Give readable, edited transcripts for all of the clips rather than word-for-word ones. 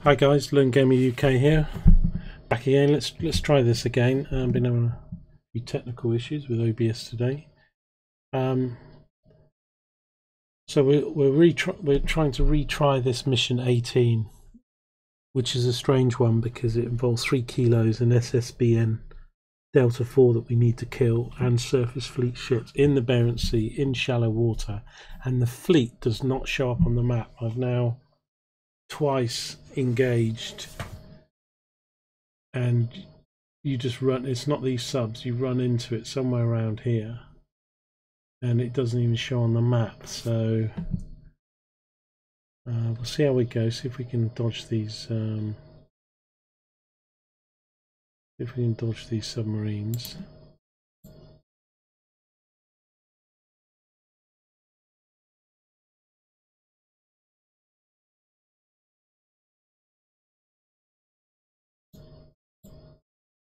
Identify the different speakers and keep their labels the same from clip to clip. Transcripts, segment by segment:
Speaker 1: Hi guys, Learn Gamer UK here. Back again. Let's try this again. Been having a few technical issues with OBS today. So we're trying to retry this mission 18, which is a strange one because it involves 3 kilos and SSBN Delta 4 that we need to kill, and surface fleet ships in the Barents Sea in shallow water, and the fleet does not show up on the map. I've now twice engaged, and you just run. It's not these subs, you run into it somewhere around here and it doesn't even show on the map. So we'll see how we go, see if we can dodge these submarines.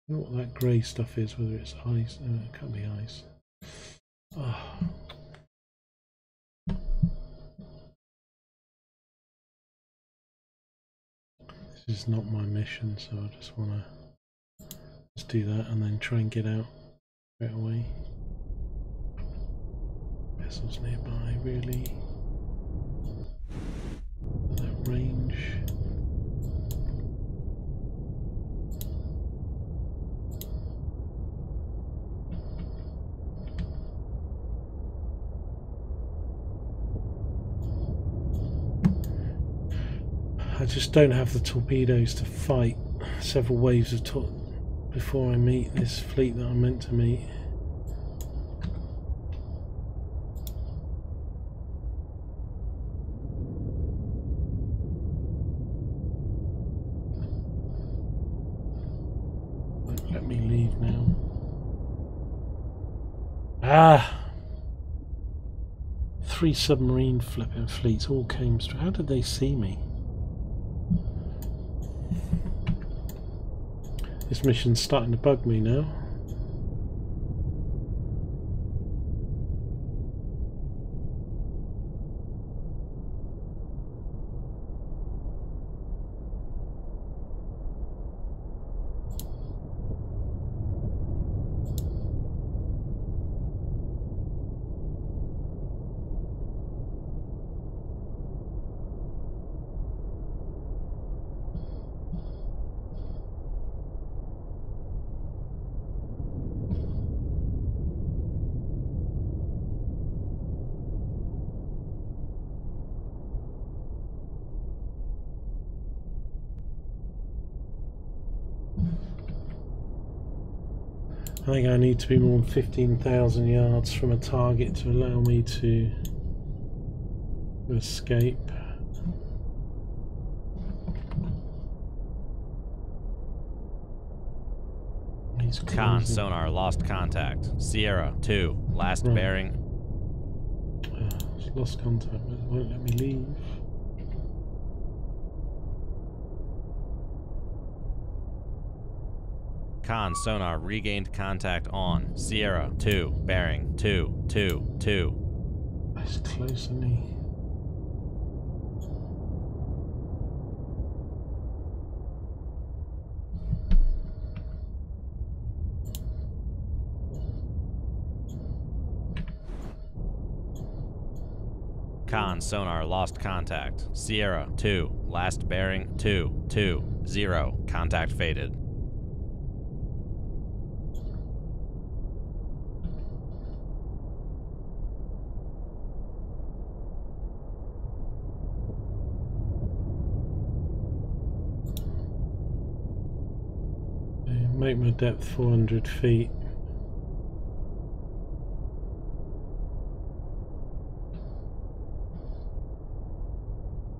Speaker 1: I don't know what that grey stuff is, whether it's ice. It can't be ice. Oh. This is not my mission, so I just want to just do that and then try and get out straight away. Vessels nearby, really. That range. I just don't have the torpedoes to fight several waves of before I meet this fleet that I'm meant to meet. Let me leave now. Ah! 3 submarine flipping fleets all came straight. How did they see me? This mission's starting to bug me now. I think I need to be more than 15,000 yards from a target to allow me to escape.
Speaker 2: Con sonar lost contact. Sierra 2, last bearing.
Speaker 1: It's lost contact, but it won't let me leave.
Speaker 2: Con sonar regained contact on Sierra 2, bearing 222.
Speaker 1: That's close, isn't he?
Speaker 2: Con sonar lost contact. Sierra 2, last bearing 220. Contact faded.
Speaker 1: Make my depth 400 feet.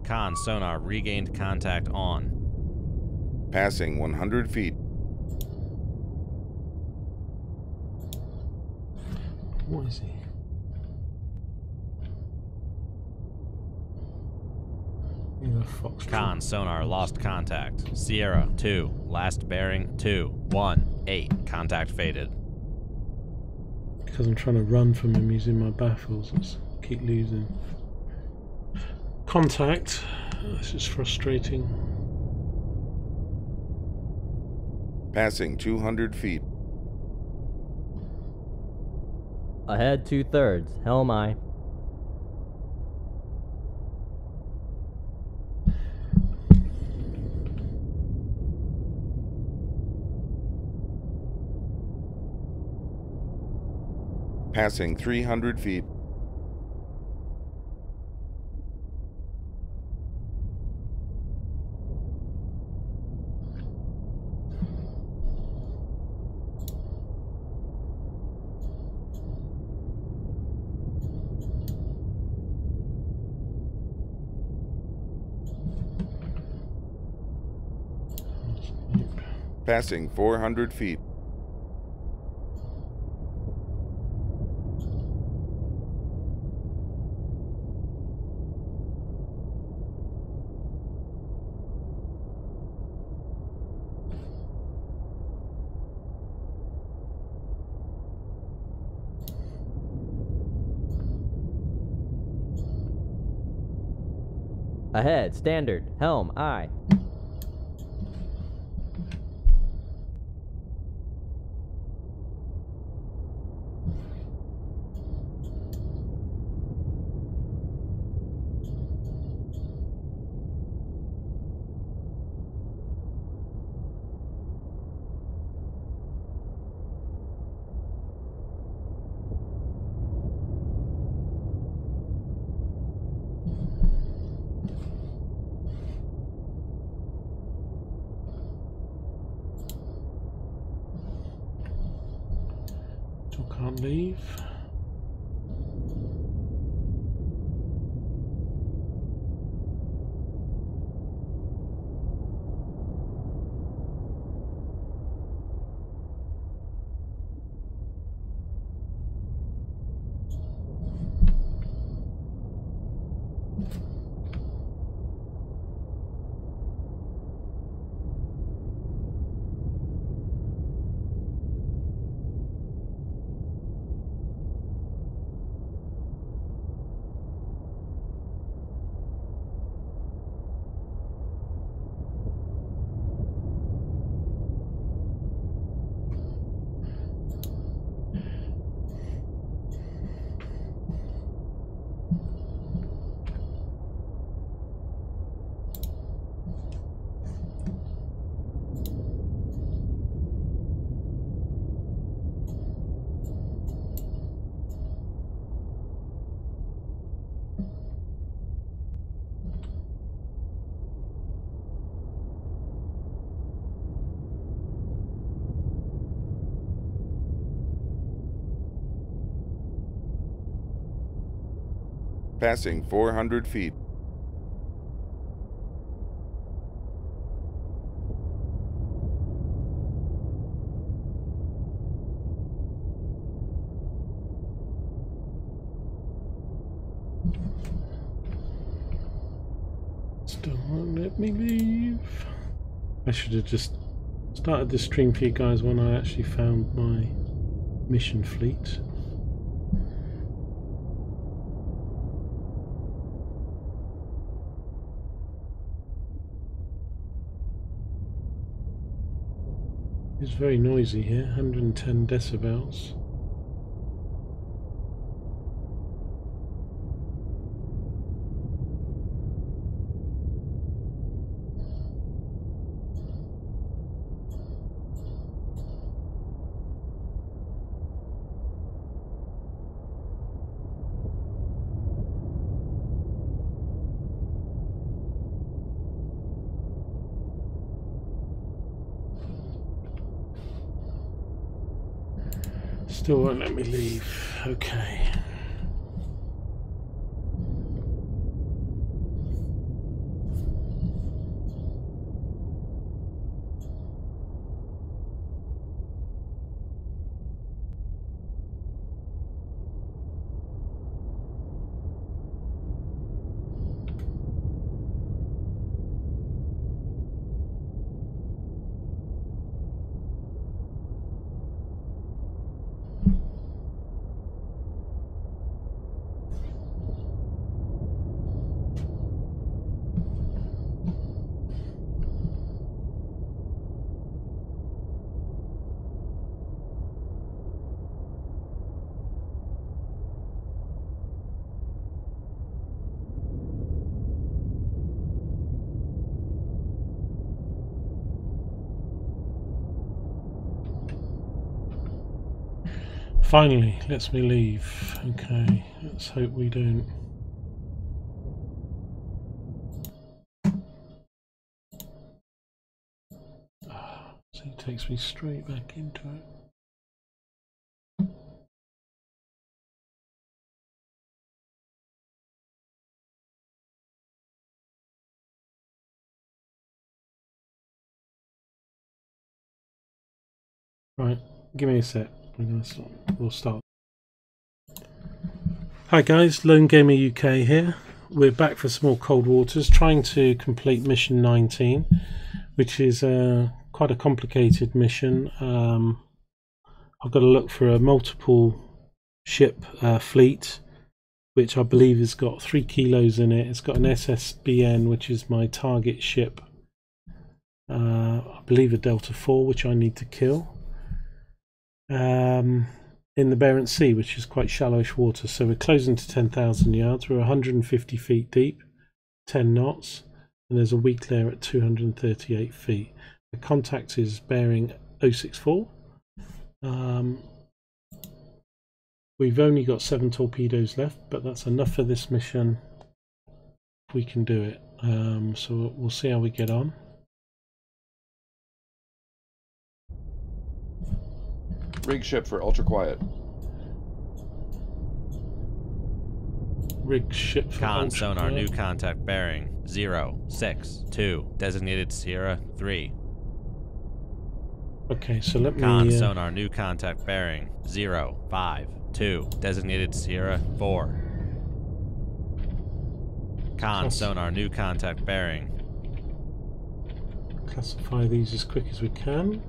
Speaker 2: Con sonar regained contact on.
Speaker 3: Passing 100 feet.
Speaker 1: What is he?
Speaker 2: Con sonar lost contact. Sierra 2, last bearing 218. Contact faded.
Speaker 1: Because I'm trying to run from him using my baffles, let's keep losing contact. This is frustrating.
Speaker 3: Passing 200 feet.
Speaker 4: Ahead 2/3, helm aye.
Speaker 3: Passing 300 feet. Passing 400 feet.
Speaker 4: Ahead, standard, helm aye.
Speaker 1: Still can't leave.
Speaker 3: Passing 400 feet.
Speaker 1: Still won't let me leave. I should have just started this stream for you guys when I actually found my mission fleet. It's very noisy here, 110 decibels. Still won't let me leave. Okay. finally lets me leave. Okay, let's hope we don't. So it takes me straight back into it. Right, give me a sec. We'll start. Hi guys, Lone Gamer UK here. We're back for some more Cold Waters, trying to complete mission 19, which is quite a complicated mission. I've got to look for a multiple ship fleet, which I believe has got 3 kilos in it. It's got an SSBN, which is my target ship. I believe a Delta 4, which I need to kill. In the Barents Sea, which is quite shallowish water. So we're closing to 10,000 yards. We're 150 feet deep, 10 knots, and there's a weak layer at 238 feet. The contact is bearing 064. We've only got 7 torpedoes left, but that's enough for this mission. We can do it. So we'll see how we get on.
Speaker 3: Rig ship for ultra quiet.
Speaker 1: Rig ship for
Speaker 2: Con
Speaker 1: ultra
Speaker 2: sonar
Speaker 1: quiet.
Speaker 2: new contact bearing 062 designated Sierra 3.
Speaker 1: Okay, so let
Speaker 2: Con
Speaker 1: me.
Speaker 2: sonar new contact bearing 052 designated Sierra 4. Con sonar new contact bearing.
Speaker 1: Classify these as quick as we can.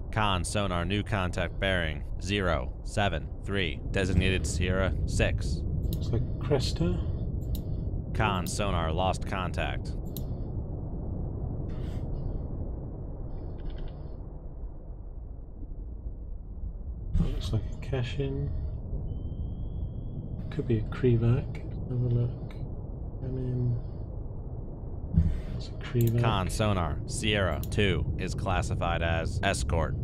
Speaker 2: Con sonar new contact bearing 073 designated Sierra 6.
Speaker 1: Looks like Cresta.
Speaker 2: Con sonar lost contact.
Speaker 1: That looks like a cash-in. Could be a Krevac. Have a look. And then it's a Krevac.
Speaker 2: Con sonar Sierra 2 is classified as escort.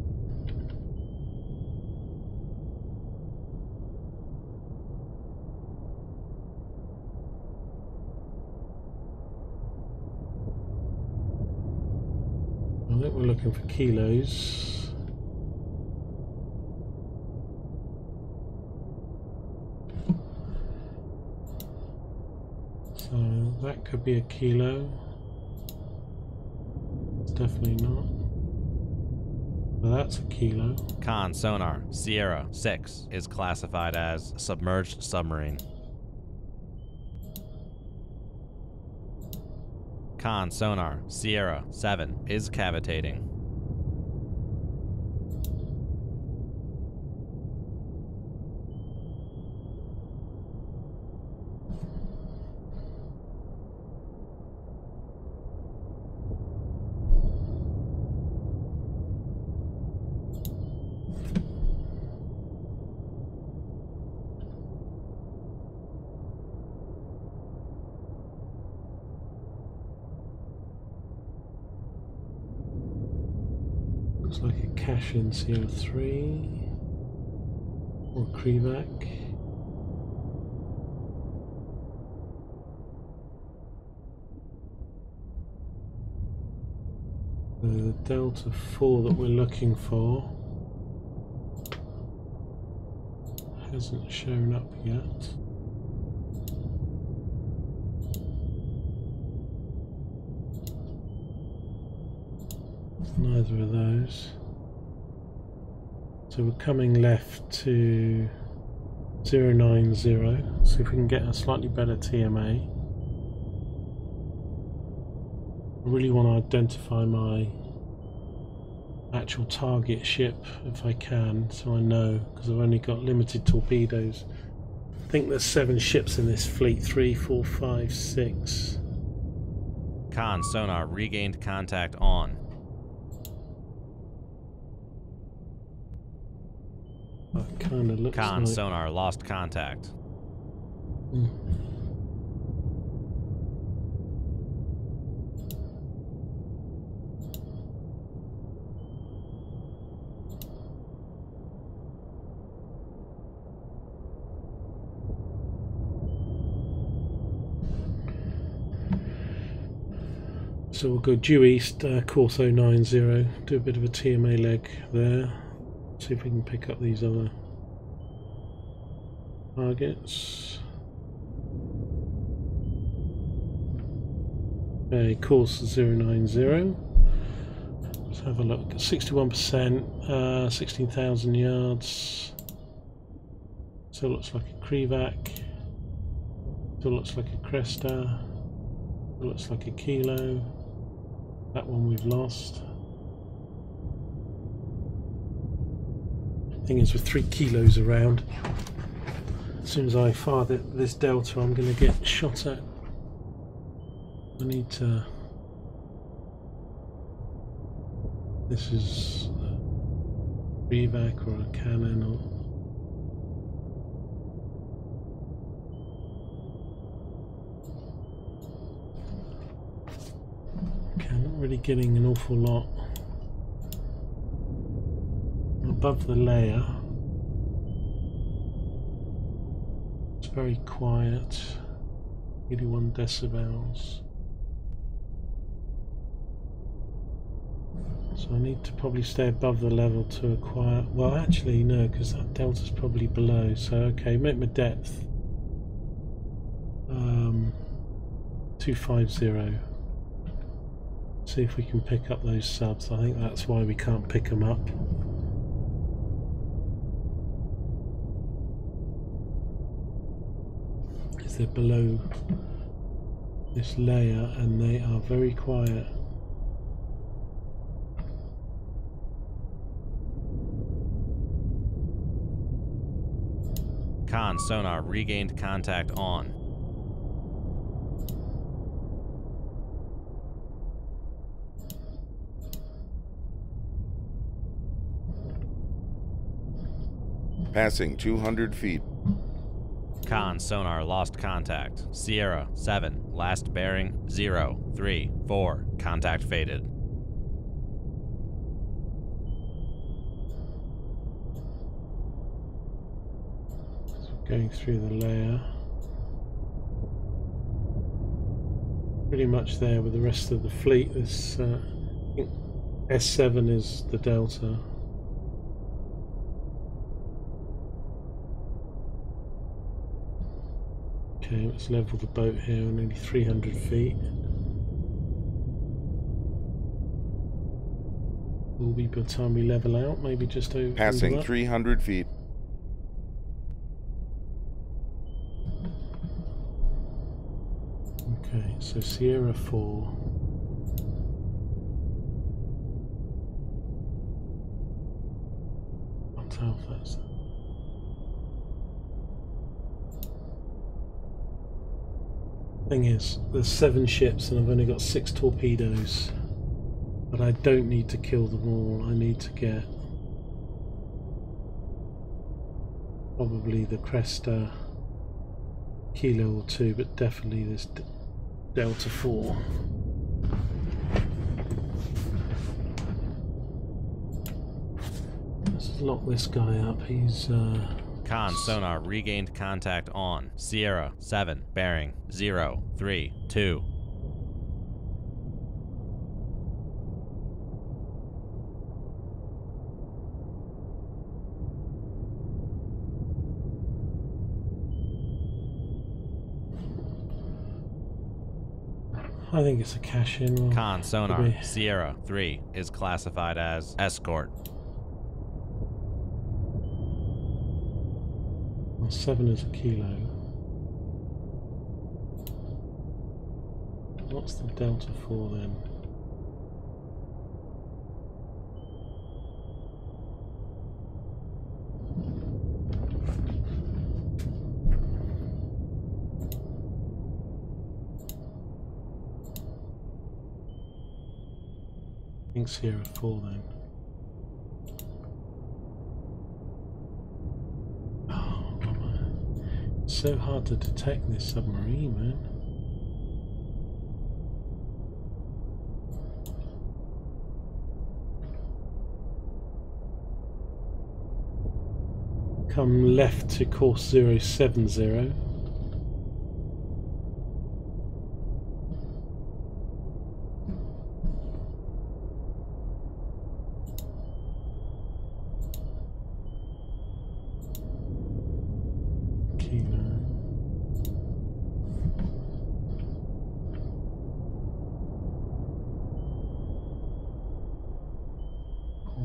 Speaker 1: I think we're looking for kilos. So that could be a kilo. It's definitely not. But that's a kilo.
Speaker 2: Con sonar Sierra 6 is classified as submerged submarine. Con sonar Sierra 7 is cavitating.
Speaker 1: Looks like a cash-in CO3 or Krevac. The Delta 4 that we're looking for hasn't shown up yet. Neither of those. So we're coming left to 090. See if we can get a slightly better TMA. I really want to identify my actual target ship if I can, so I know, because I've only got limited torpedoes. I think there's 7 ships in this fleet. 3, 4, 5, 6.
Speaker 2: Con sonar regained contact on.
Speaker 1: That kind of looks
Speaker 2: Con
Speaker 1: like...
Speaker 2: sonar lost contact.
Speaker 1: So we'll go due east, course 090, do a bit of a TMA leg there, see if we can pick up these other targets. Okay, course 090. Let's have a look. 61%, 16,000 yards. Still looks like a Krevac. Still looks like a Cresta. Still looks like a Kilo. That one we've lost. Thing is, with 3 kilos around, as soon as I fire this Delta, I'm going to get shot at. I need to. This is a Revac or a cannon or. Okay, I'm not really getting an awful lot above the layer. It's very quiet, 81 decibels. So I need to probably stay above the level to acquire. Well, actually, no, because that delta's probably below. So, okay, make my depth 250. See if we can pick up those subs. I think that's why we can't pick them up. Because they're below this layer and they are very quiet.
Speaker 2: Con sonar regained contact on.
Speaker 5: Passing 200 feet.
Speaker 2: Con sonar lost contact. Sierra 7, last bearing 034. Contact faded.
Speaker 1: Going through the layer. Pretty much there with the rest of the fleet. This I think S7 is the Delta. Okay, let's level the boat here, nearly 300 feet. Will be by the time we level out, maybe just over.
Speaker 5: Passing 300 feet.
Speaker 1: Okay, so Sierra 4. I'll tell if that's. Thing is, there's 7 ships and I've only got 6 torpedoes, but I don't need to kill them all. I need to get probably the Cresta, Kilo or 2, but definitely this Delta 4. Let's lock this guy up. He's
Speaker 2: Con sonar regained contact on. Sierra 7, bearing 032.
Speaker 1: I think it's a cash-in. Well,
Speaker 2: Con sonar Sierra 3 is classified as escort.
Speaker 1: Well, 7 is a Kilo. What's the Delta 4 then? I think Sierra 4 then. Oh, man. It's so hard to detect this submarine, man. Come left to course 070.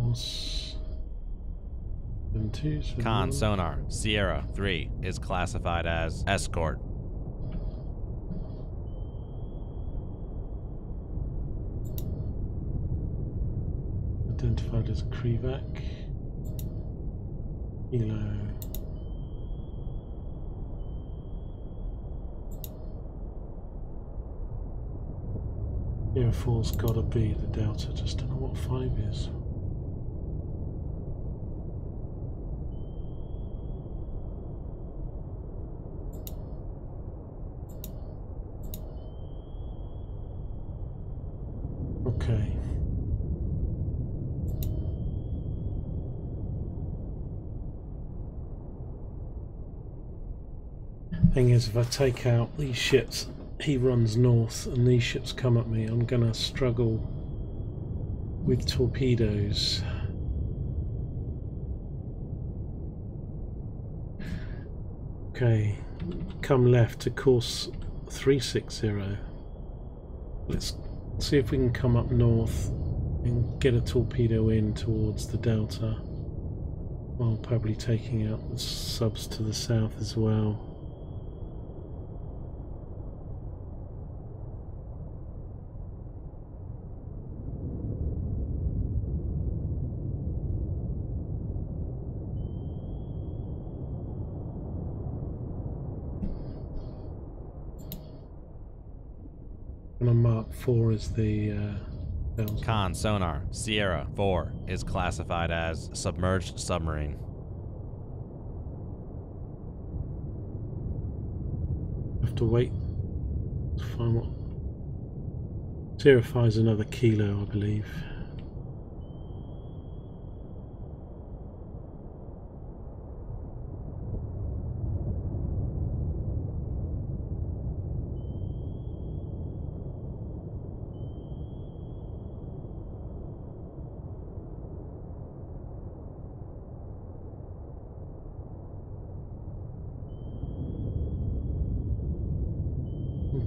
Speaker 1: course. 72,
Speaker 2: Con sonar Sierra 3 is classified as escort.
Speaker 1: Identified as Krevac. Kilo. Sierra 4's gotta be the Delta, just don't know what 5 is. Okay. Thing is, if I take out these ships, he runs north and these ships come at me, I'm gonna struggle with torpedoes. Okay, come left to course 360. Let's see if we can come up north and get a torpedo in towards the Delta, while probably taking out the subs to the south as well. And Mark 4 is the Delta.
Speaker 2: Con sonar Sierra 4 is classified as submerged submarine.
Speaker 1: Have to wait to find what. Sierra 5 is another kilo, I believe.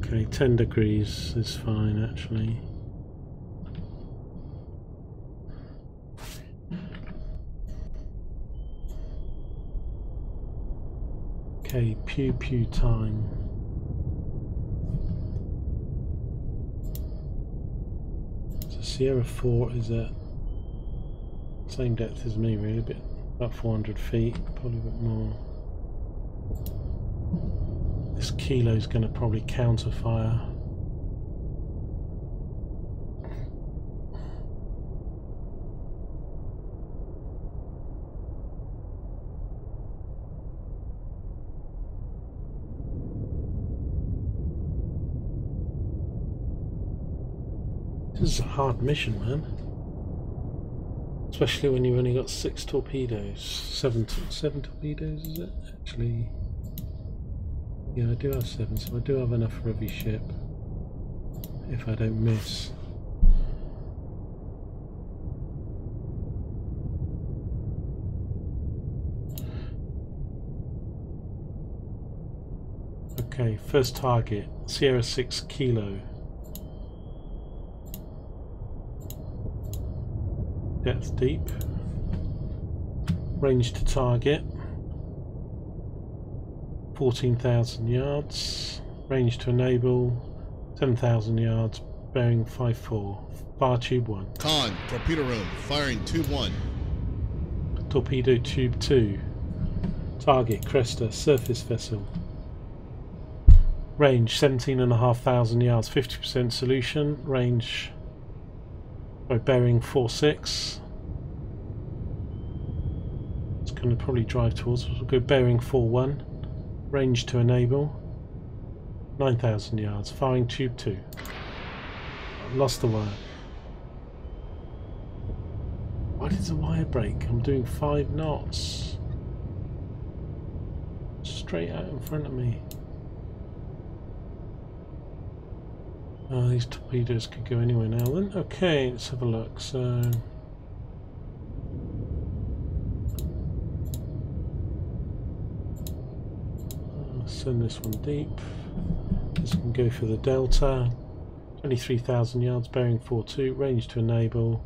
Speaker 1: Okay, 10 degrees is fine actually. Okay, pew pew time. So Sierra 4 is at same depth as me really, but about 400 feet, probably a bit more. This kilo is going to probably counter fire. This is a hard mission, man. Especially when you've only got 6 torpedoes. 7 torpedoes, is it? Actually... yeah, I do have 7, so I do have enough for every ship, if I don't miss. Okay, first target, Sierra 6 kilo. Depth deep. Range to target. 14,000 yards, range to enable 7,000 yards, bearing 54, fire tube 1.
Speaker 6: Con, torpedo room, firing tube 1.
Speaker 1: Torpedo tube 2, target Cresta, surface vessel. Range 17,500 yards, 50% solution, range by bearing 46. It's going to probably drive towards, we'll go bearing 41. Range to enable 9,000 yards, firing tube 2. Lost the wire. Why did the wire break? I'm doing 5 knots. Straight out in front of me. Oh, these torpedoes could go anywhere now then. Okay, let's have a look. So send this one deep. This can go for the Delta. 23,000 yards, bearing 42, range to enable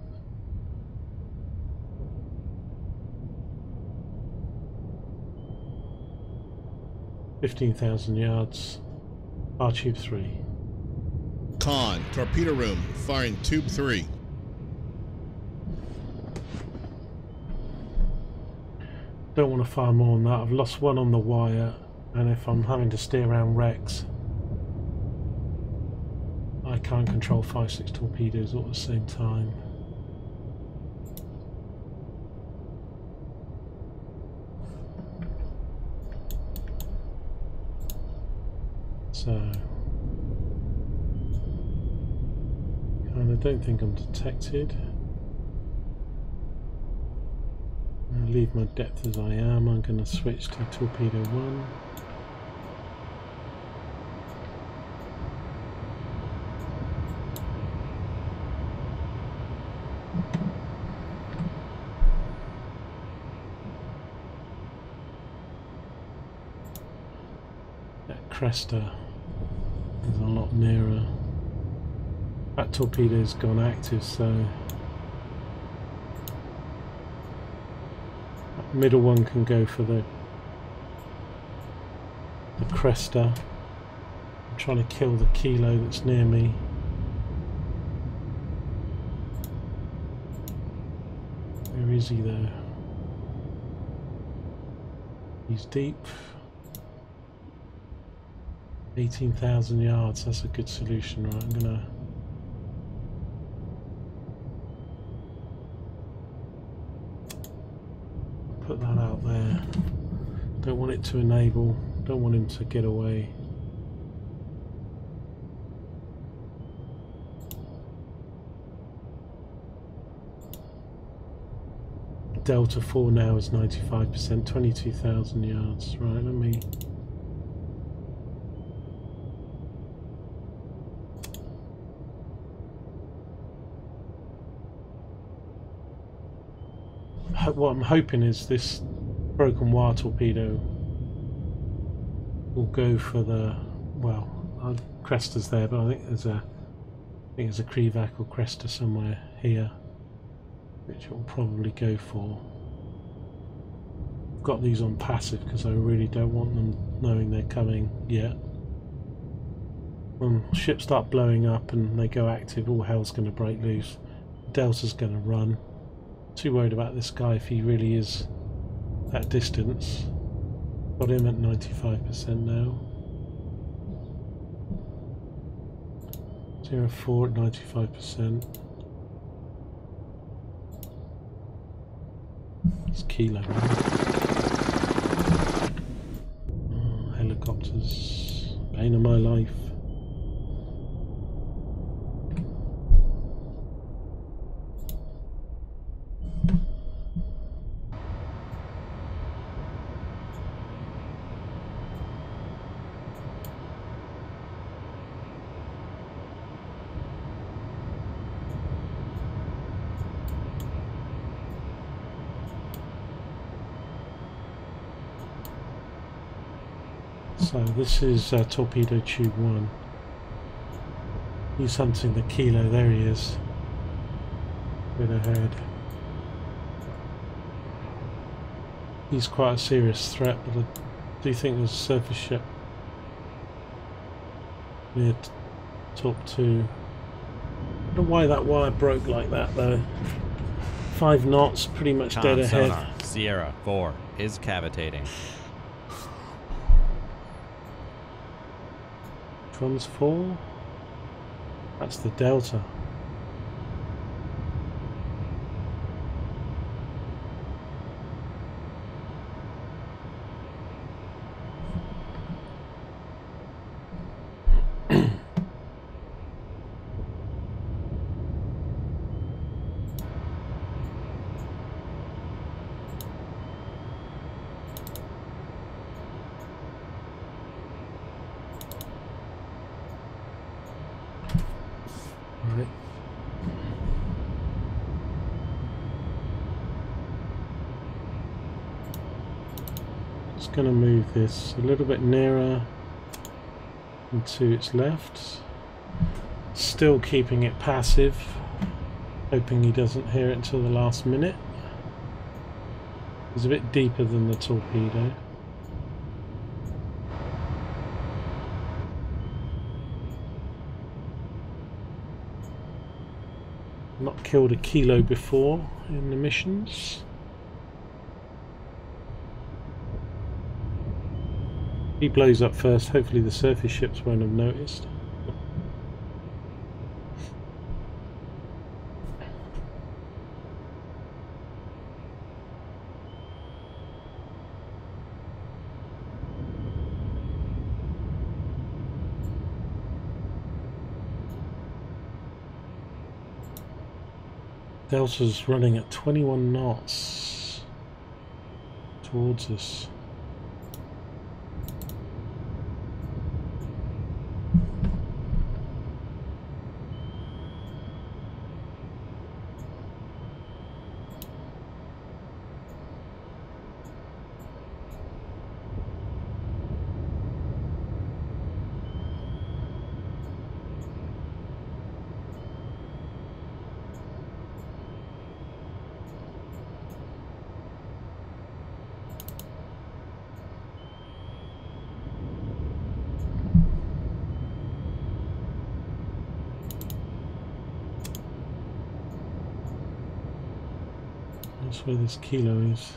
Speaker 1: 15,000 yards. R tube 3.
Speaker 6: Con, torpedo room, firing tube 3.
Speaker 1: Don't want to fire more than that. I've lost one on the wire, and if I'm having to steer around wrecks, I can't control 5-6 torpedoes all at the same time. So, and I don't think I'm detected. I'll leave my depth as I am. I'm going to switch to torpedo 1. That Cresta is a lot nearer. That torpedo's gone active, so that middle one can go for the Cresta. I'm trying to kill the Kilo that's near me. Where is he though? He's deep. 18,000 yards, that's a good solution, right? I'm gonna put that out there. Don't want it to enable, don't want him to get away. Delta 4 now is 95%, 22,000 yards. Right, let me what I'm hoping is this broken wire torpedo will go for the, well, Cresta's there, but I think there's a Krivac or Cresta somewhere here, which it will probably go for. I've got these on passive because I really don't want them knowing they're coming yet. When ships start blowing up and they go active, all hell's going to break loose. Delta's going to run. Too worried about this guy if he really is that distance. Got him at 95% now. 04 at 95%. It's Kilo. Oh, helicopters. Bane of my life. So this is torpedo tube 1. He's hunting the Kilo, there he is. Bit ahead. He's quite a serious threat, but I do think there's a surface ship near top 2. I don't know why that wire broke like that though. 5 knots, pretty much dead ahead.
Speaker 2: Sonar, Sierra 4 is cavitating.
Speaker 1: Which one's 4? That's the Delta. Right. Just going to move this a little bit nearer and to its left. Still keeping it passive, hoping he doesn't hear it until the last minute. It's a bit deeper than the torpedo. Not killed a kilo before in the missions. He blows up first, hopefully the surface ships won't have noticed. Delta's running at 21 knots towards us. That's where this kilo is.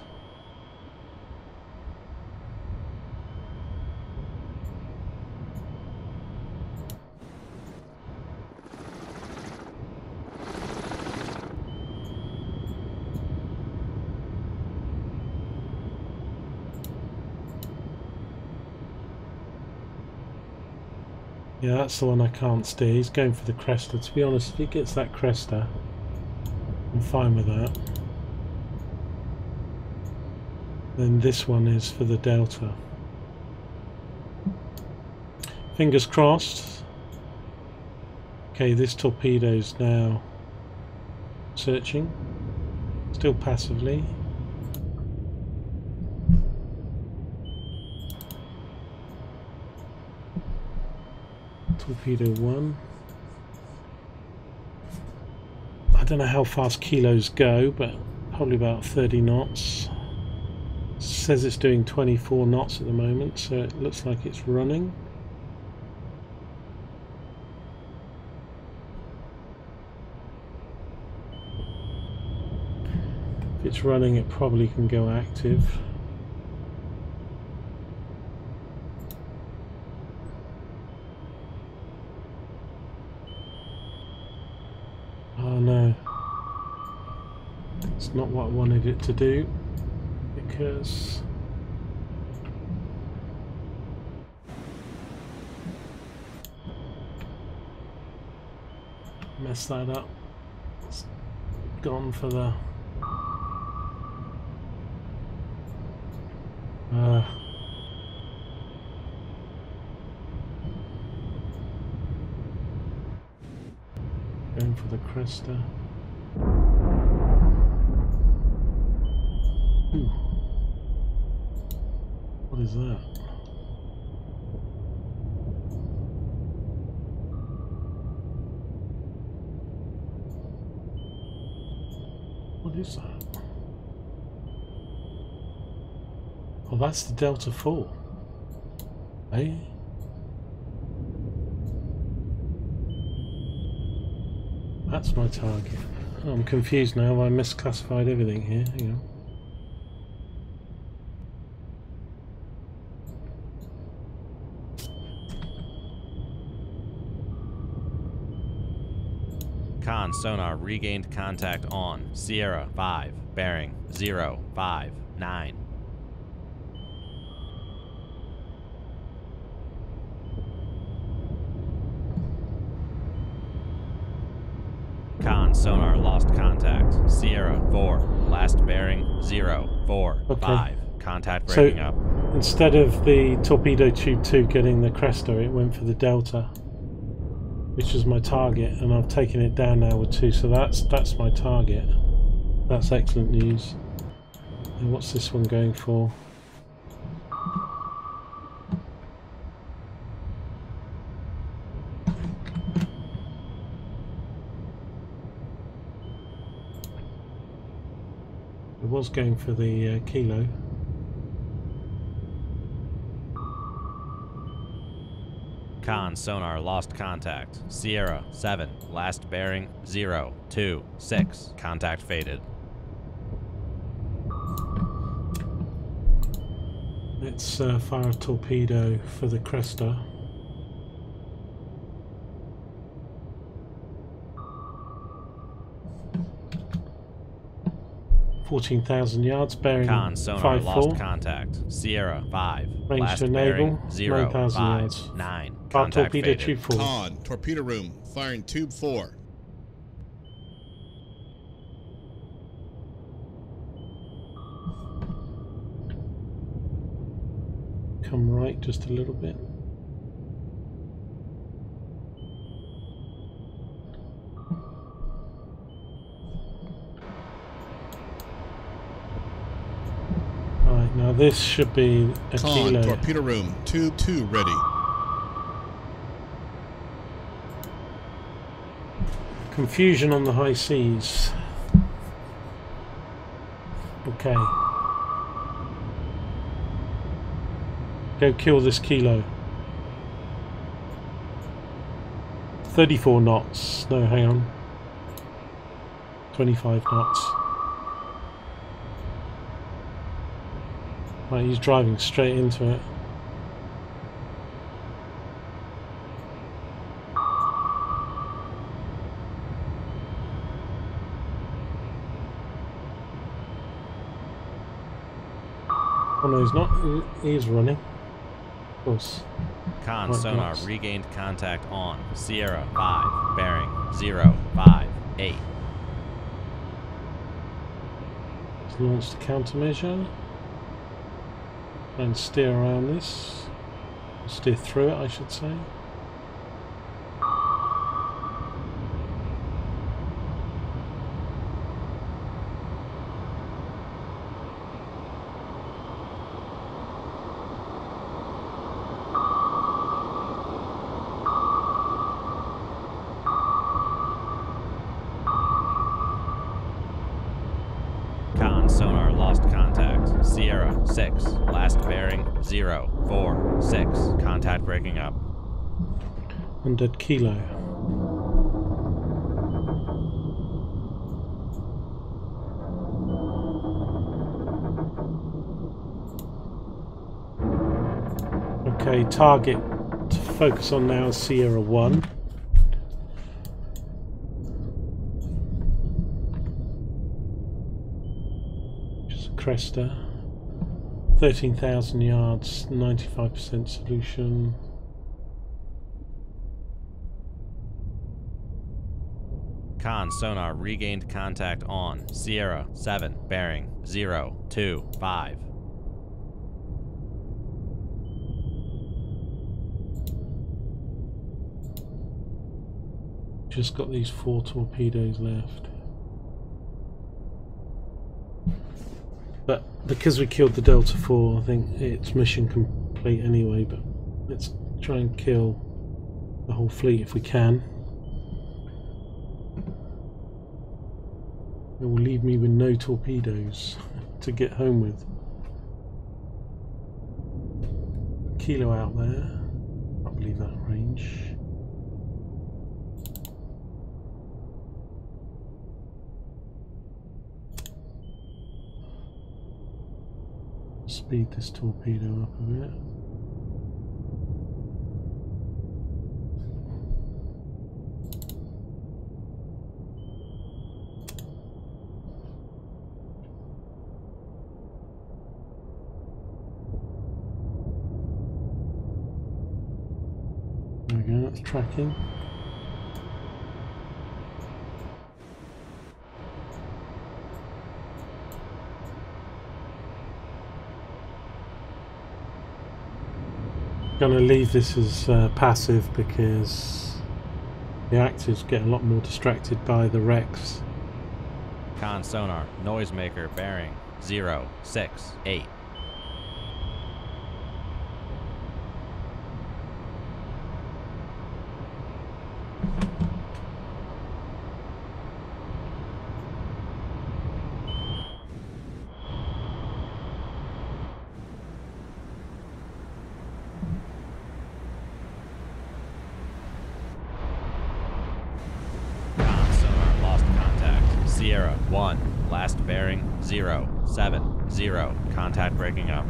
Speaker 1: Yeah, that's the one I can't steer. He's going for the cresta. To be honest, if he gets that cresta, I'm fine with that. Then this one is for the delta. Fingers crossed. Okay, this torpedo's now searching, still passively. Torpedo 1. I don't know how fast kilos go, but probably about 30 knots. Says it's doing 24 knots at the moment, so it looks like it's running. If it's running, it probably can go active. Oh no, it's not what I wanted it to do, because mess that up. It's gone for the going for the cresta. Ooh. What is that? What is that? Oh, that's the Delta 4. Eh? That's my target. Oh, I'm confused now. I misclassified everything here. Hang on.
Speaker 2: Con sonar regained contact on Sierra 5, bearing 059. Con sonar lost contact. Sierra 4, last bearing 045.
Speaker 1: Okay.
Speaker 2: Contact breaking up.
Speaker 1: Instead of the torpedo tube 2 getting the cresta, it went for the delta, which was my target, and I've taken it down now with 2, so that's my target. That's excellent news. And what's this one going for? It was going for the kilo.
Speaker 2: Con sonar lost contact. Sierra 7, last bearing 0, 2, 6. Contact faded.
Speaker 1: Let's fire a torpedo for the Cresta. (14,000 yards), bearing
Speaker 2: Con sonar
Speaker 1: 5-4.
Speaker 2: lost contact. Sierra 5,
Speaker 1: Range
Speaker 2: last
Speaker 1: to
Speaker 2: bearing
Speaker 1: enable
Speaker 2: 0,
Speaker 1: 9,000
Speaker 2: 5,
Speaker 1: yards.
Speaker 2: 9.
Speaker 1: Fire
Speaker 2: Contact
Speaker 1: torpedo
Speaker 2: faded.
Speaker 1: tube 4.
Speaker 6: Con, torpedo room, firing tube 4.
Speaker 1: Come right just a little bit. Right, now this should be a
Speaker 6: Con,
Speaker 1: kilo.
Speaker 6: torpedo room, tube 2 ready.
Speaker 1: Confusion on the high seas. Okay. Go kill this kilo. 34 knots. No, hang on. 25 knots. Right, he's driving straight into it. Oh no, he's not. He is running. Of course.
Speaker 2: Con
Speaker 1: Right,
Speaker 2: sonar
Speaker 1: knots.
Speaker 2: regained contact on. Sierra 5, bearing 0, 5, 8.
Speaker 1: He's launched a countermeasure. And steer around this. Steer through it, I should say.
Speaker 2: Con sonar lost contact. Sierra 6, last bearing 0, 4, 6. Contact breaking up.
Speaker 1: 100 kilo. Okay, target to focus on now is Sierra 1. Just a Cresta. 13,000 yards, 95% solution.
Speaker 2: Con sonar regained contact on. Sierra 7, bearing 0, 2, 5.
Speaker 1: Just got these 4 torpedoes left. But because we killed the Delta 4, I think it's mission complete anyway, but let's try and kill the whole fleet if we can. It will leave me with no torpedoes to get home with. Kilo out there. I believe that range. Speed this torpedo up a bit. There we go, that's tracking. Going to leave this as passive because the actives get a lot more distracted by the wrecks.
Speaker 2: Con sonar noisemaker bearing 0, 6, 8. Sierra 1, last bearing 070, contact breaking up.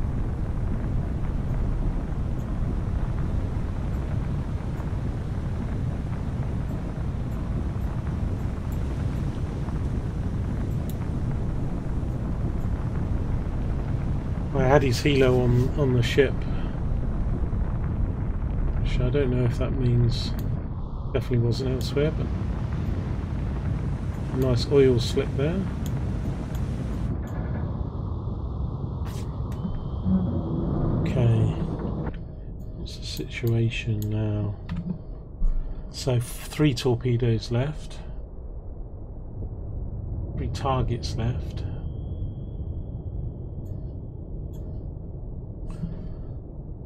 Speaker 1: I had his helo on the ship. Which I don't know if that means definitely wasn't elsewhere, but a nice oil slip there. Okay, what's the situation now? So 3 torpedoes left, 3 targets left.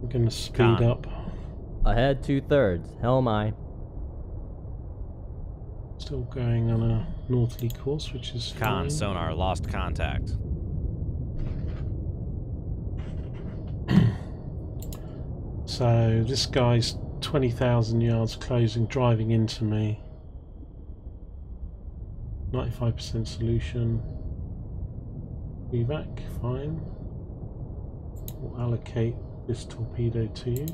Speaker 1: I'm going to speed up.
Speaker 4: Ahead 2/3, helm aye.
Speaker 1: Still going on a northerly course, which is fine.
Speaker 2: Con sonar lost contact.
Speaker 1: So this guy's 20,000 yards closing, driving into me. 95% solution. Evac, fine. We'll allocate this torpedo to you.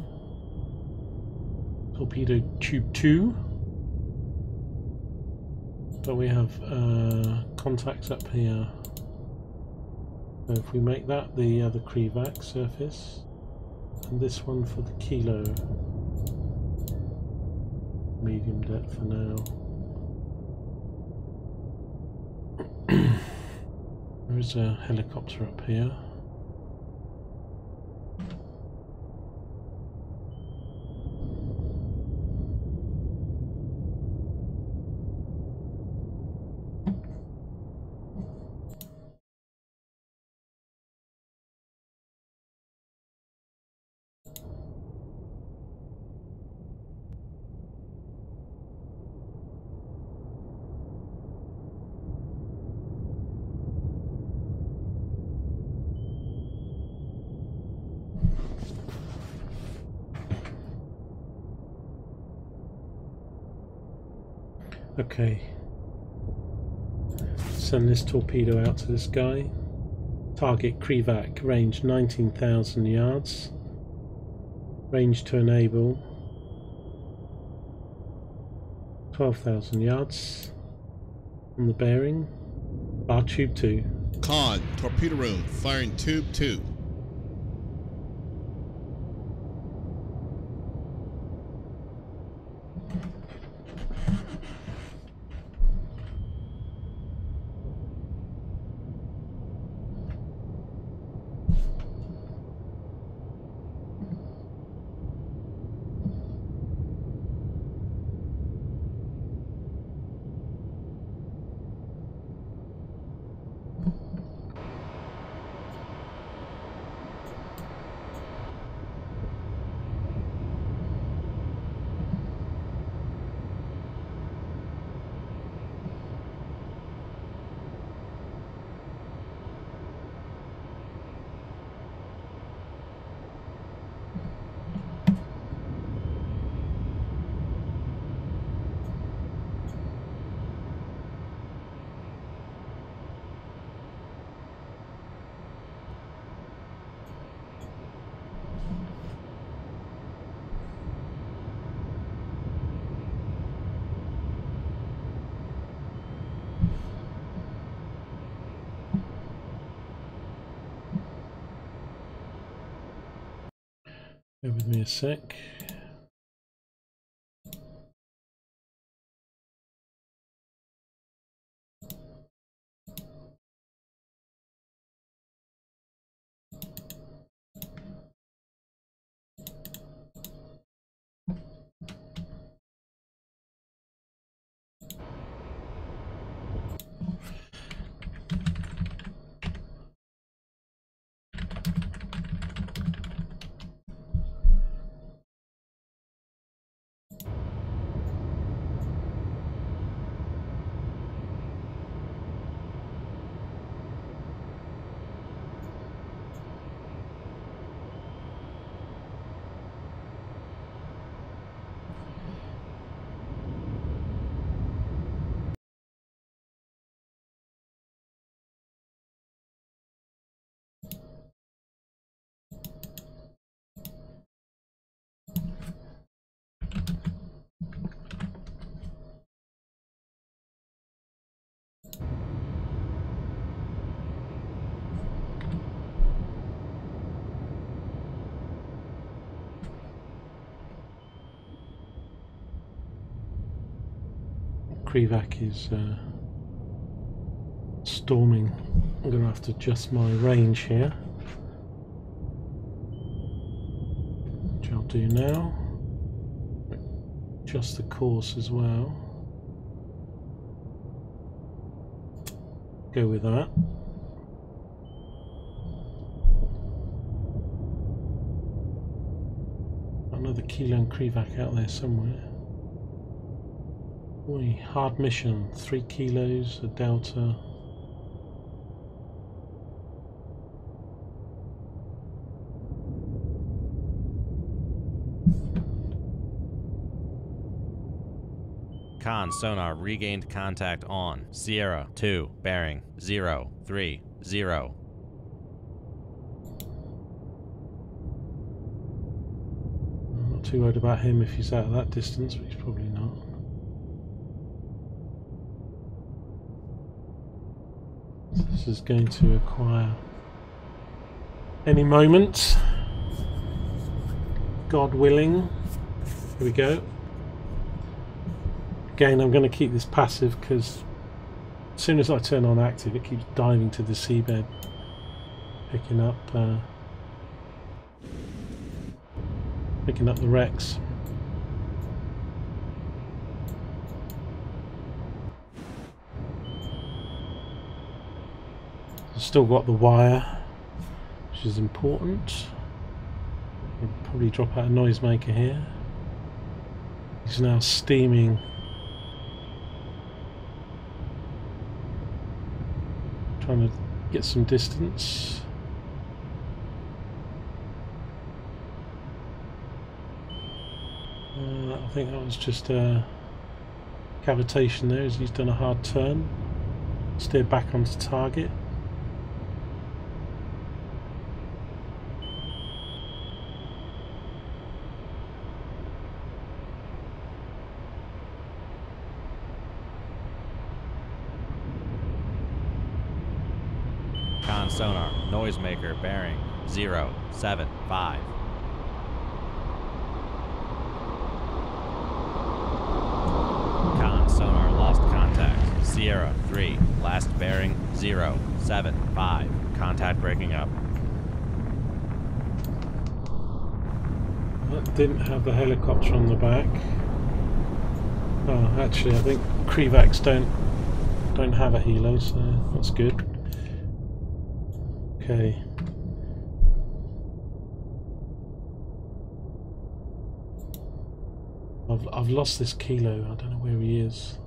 Speaker 1: Torpedo tube 2. But we have contacts up here. So if we make that the other Krevac surface, and this one for the kilo. Medium depth for now. There is a helicopter up here. Okay, send this torpedo out to this guy. Target Krevac, range 19,000 yards. Range to enable 12,000 yards. On the bearing, bar tube 2.
Speaker 6: Con, torpedo room, firing tube 2.
Speaker 1: Bear with me a sec. Crevac is storming. I'm going to have to adjust my range here, which I'll do now. Adjust the course as well. Go with that. Another Kilo and Crevac out there somewhere. Boy, hard mission. 3 kilos, a delta.
Speaker 2: Con sonar regained contact on Sierra 2 bearing 030.
Speaker 1: I'm not too worried about him if he's out of that distance, but he's probably not. So this is going to acquire any moment. God willing. Here we go. Again, I'm going to keep this passive because as soon as I turn on active, it keeps diving to the seabed, picking up the wrecks. I've still got the wire, which is important. I'll probably drop out a noisemaker here. He's now steaming. Trying to get some distance. I think that was just a cavitation there as he's done a hard turn. Steer back onto target.
Speaker 2: Con sonar noisemaker bearing 075. Con sonar lost contact. Sierra 3 last bearing 075. Contact breaking up.
Speaker 1: That didn't have the helicopter on the back. Oh, actually, I think Crevacs don't have a helo, so that's good. Okay. I've lost this Kilo. I don't know where he is.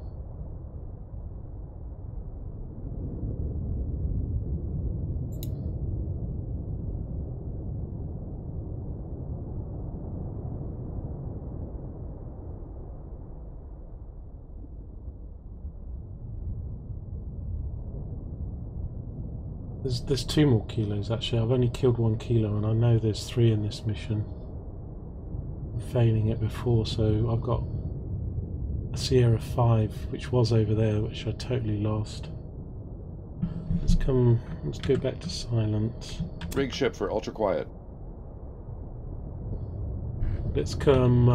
Speaker 1: There's 2 more kilos actually. I've only killed 1 kilo and I know there's 3 in this mission. I'm failing it before, so I've got a Sierra 5 which was over there, which I totally lost. Let's go back to silent.
Speaker 3: Rig ship for ultra quiet.
Speaker 1: Let's come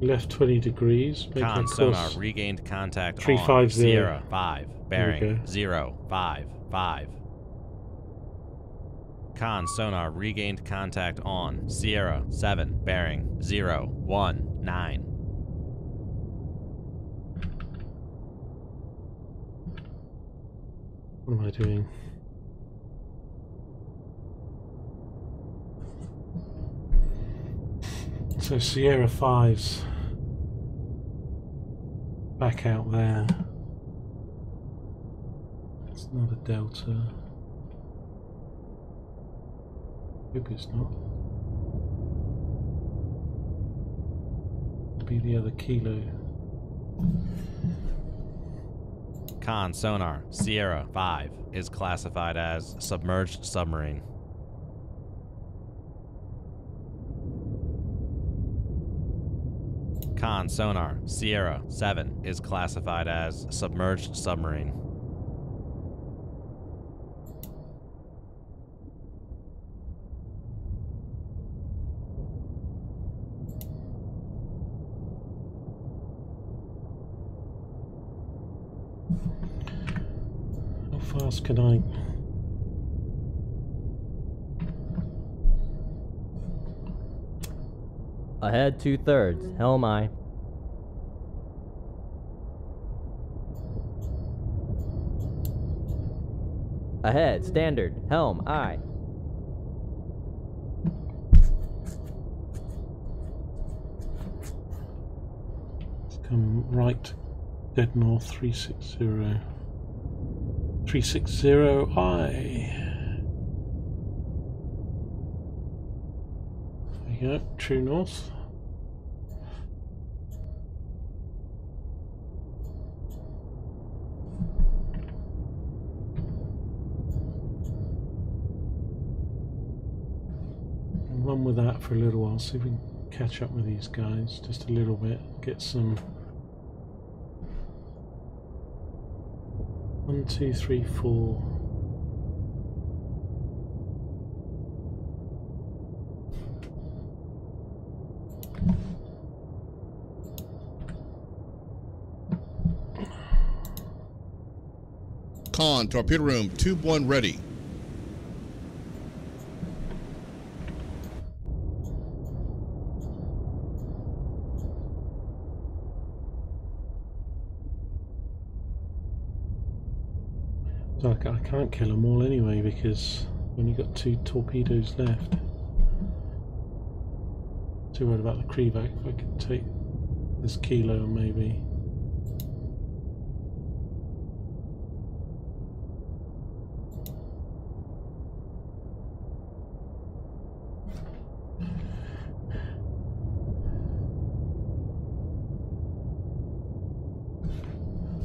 Speaker 1: left 20 degrees. Make
Speaker 2: Con
Speaker 1: our
Speaker 2: sonar
Speaker 1: course
Speaker 2: regained contact
Speaker 1: 350.
Speaker 2: on Sierra 5
Speaker 1: There we
Speaker 2: bearing
Speaker 1: go.
Speaker 2: 055. Con sonar regained contact on Sierra 7 bearing 019.
Speaker 1: What am I doing? So Sierra 5's back out there. It's not a delta. Hope it's not. It'd be the other Kilo.
Speaker 2: Con sonar Sierra 5 is classified as submerged submarine. Con sonar Sierra 7 is classified as submerged submarine.
Speaker 1: fast can I?
Speaker 4: Ahead 2/3. Helm aye. Ahead, standard. Helm aye.
Speaker 1: Come right, dead north 360. 360 I. There you go, true north. I'll run with that for a little while, see if we can catch up with these guys just a little bit, get some 1, 2, 3, 4.
Speaker 6: Con, torpedo room, tube 1 ready.
Speaker 1: So I can't kill them all anyway because I've only got 2 torpedoes left. Too worried about the Krevac. If I could take this kilo maybe.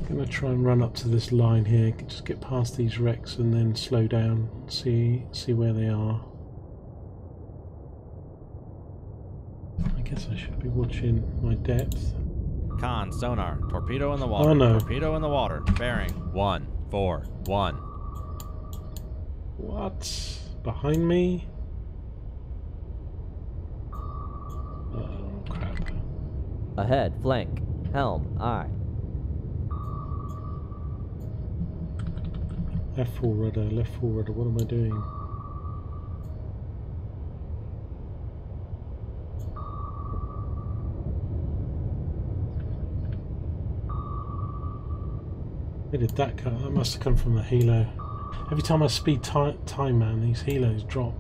Speaker 1: I'm going to try and run up to this line here, just get past these wrecks and then slow down, see where they are. I guess I should be watching my depth.
Speaker 2: Con, sonar, torpedo in the water.
Speaker 1: Oh no.
Speaker 2: Torpedo in the water. Bearing 141.
Speaker 1: What? Behind me? Oh crap.
Speaker 4: Ahead, flank. Helm aye.
Speaker 1: Left full rudder, what am I doing? Where did that come? That must have come from the helo. Every time I speed time, man, these helos drop.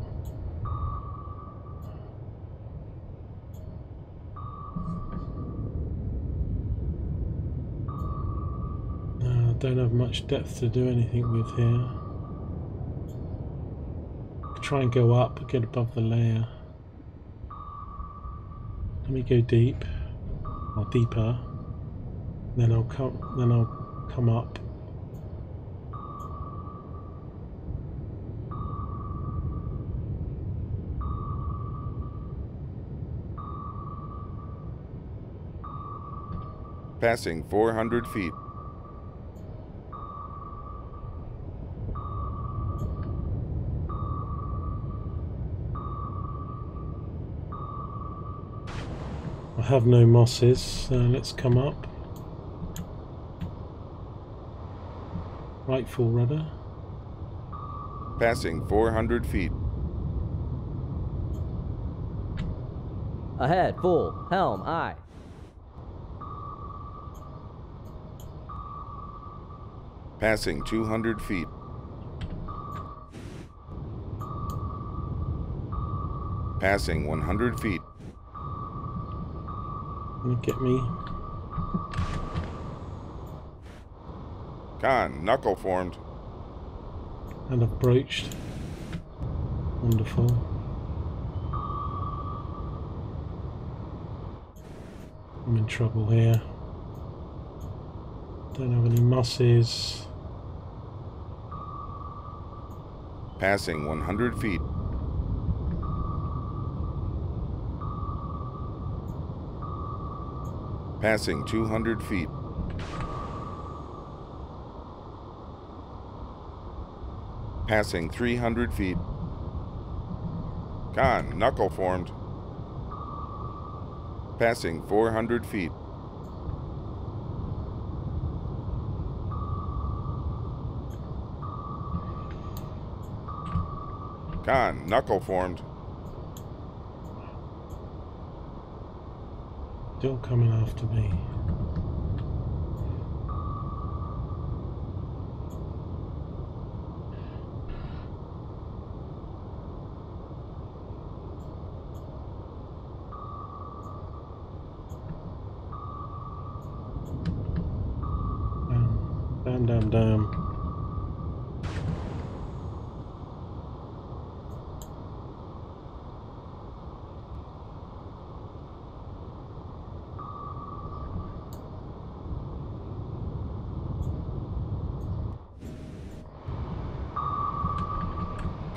Speaker 1: Don't have much depth to do anything with here. Try and go up, get above the layer. Let me go deep, or deeper. Then I'll come up.
Speaker 5: Passing 400 feet.
Speaker 1: I have no mosses, so let's come up. Right full rudder.
Speaker 5: Passing 400 feet.
Speaker 4: Ahead, full. Helm aye.
Speaker 5: Passing 200 feet. Passing 100 feet.
Speaker 1: Gonna get me.
Speaker 5: Con, knuckle formed.
Speaker 1: And I've broached. Wonderful. I'm in trouble here. Don't have any mosses.
Speaker 5: Passing 100 feet. Passing 200 feet. Passing 300 feet. Con, knuckle formed. Passing 400 feet. Con, knuckle formed.
Speaker 1: Still coming after me. Damn.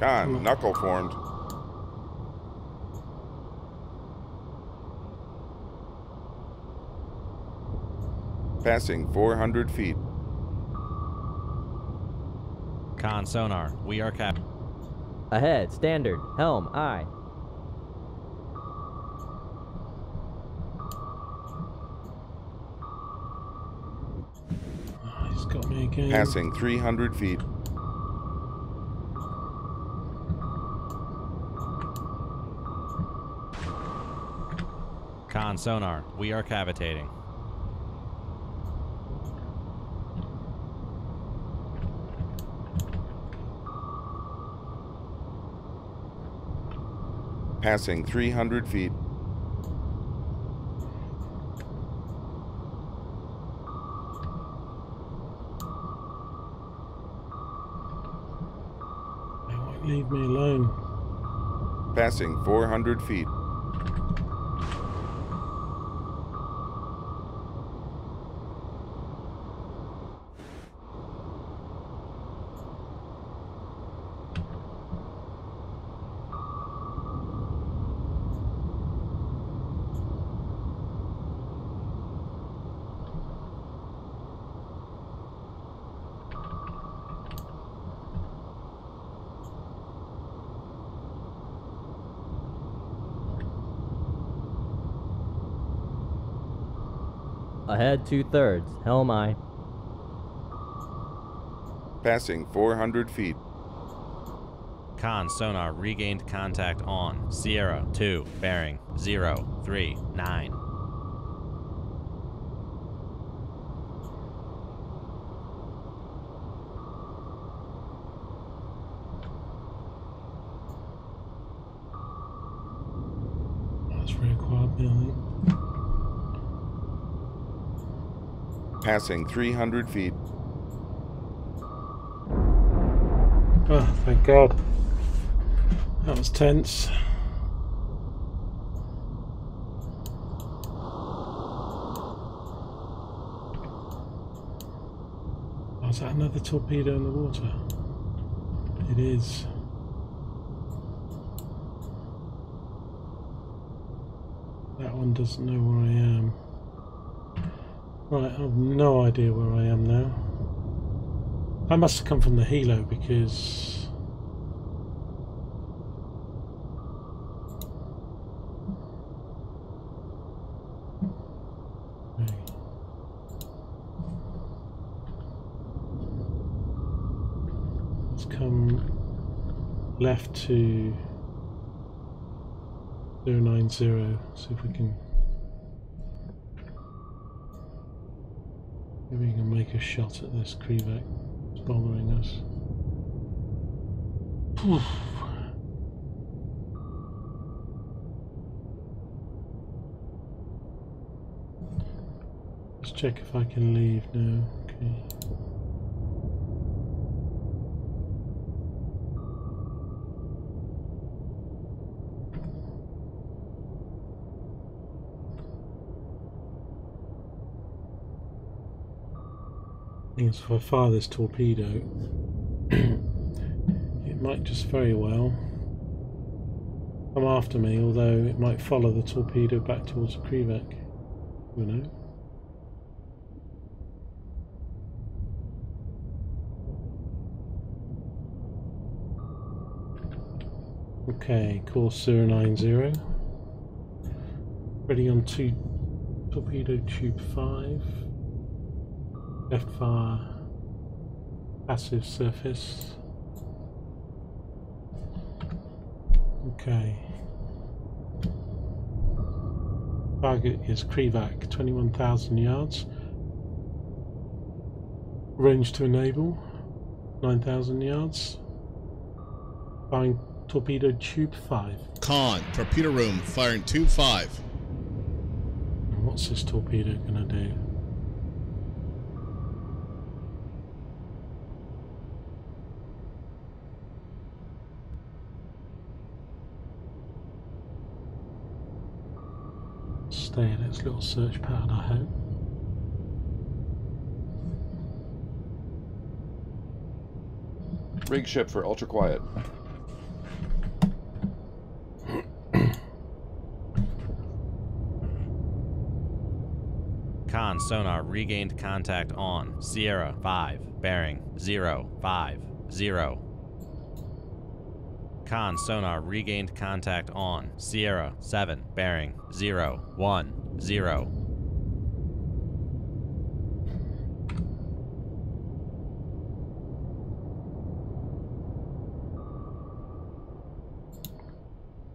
Speaker 5: Con, knuckle formed. Passing 400 feet.
Speaker 2: Con sonar, we are cap.
Speaker 4: Ahead, standard, helm, aye.
Speaker 1: Oh, he's got me again.
Speaker 5: Passing 300 feet.
Speaker 2: Con sonar, we are cavitating.
Speaker 5: Passing 300 feet.
Speaker 1: They won't leave me alone.
Speaker 5: Passing 400 feet.
Speaker 4: Ahead 2/3, helm, aye.
Speaker 5: Passing 400 feet.
Speaker 2: Con sonar regained contact on Sierra 2, bearing 039.
Speaker 1: That's very quiet building.
Speaker 5: Passing 300 feet.
Speaker 1: Oh, thank God. That was tense. Oh, is that another torpedo in the water? It is. That one doesn't know where I am. Right, I have no idea where I am now. I must have come from the helo because let's come left to 090, see if we can maybe we can make a shot at this Krivak. It's bothering us. Let's check if I can leave now. Okay. I think if I fire this torpedo, it might just very well come after me, although it might follow the torpedo back towards the Krivak. You know. Okay, course 090. Ready on torpedo tube 5. Left fire, passive surface. Okay. Target is Krivak, 21,000 yards. Range to enable, 9,000 yards. Firing torpedo tube 5.
Speaker 6: Con, torpedo room, firing tube 5.
Speaker 1: And what's this torpedo gonna do? Stay in its little search pattern, I hope.
Speaker 3: Rig ship for ultra quiet.
Speaker 2: Con sonar regained contact on Sierra 5, bearing 050. Con sonar regained contact on Sierra 7, bearing 010.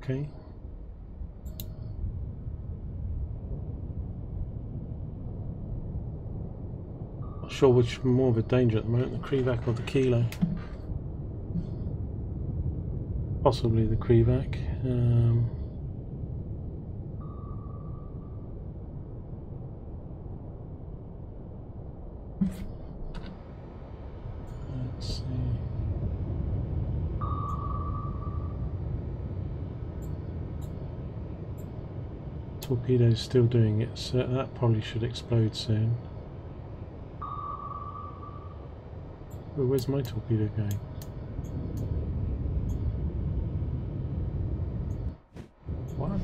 Speaker 1: Okay. Not sure which more of a danger at the moment, the Krivak or the Kilo. Possibly the Krivak. Let's see. Torpedo's still doing it, so that probably should explode soon. Oh, where's my torpedo going? What?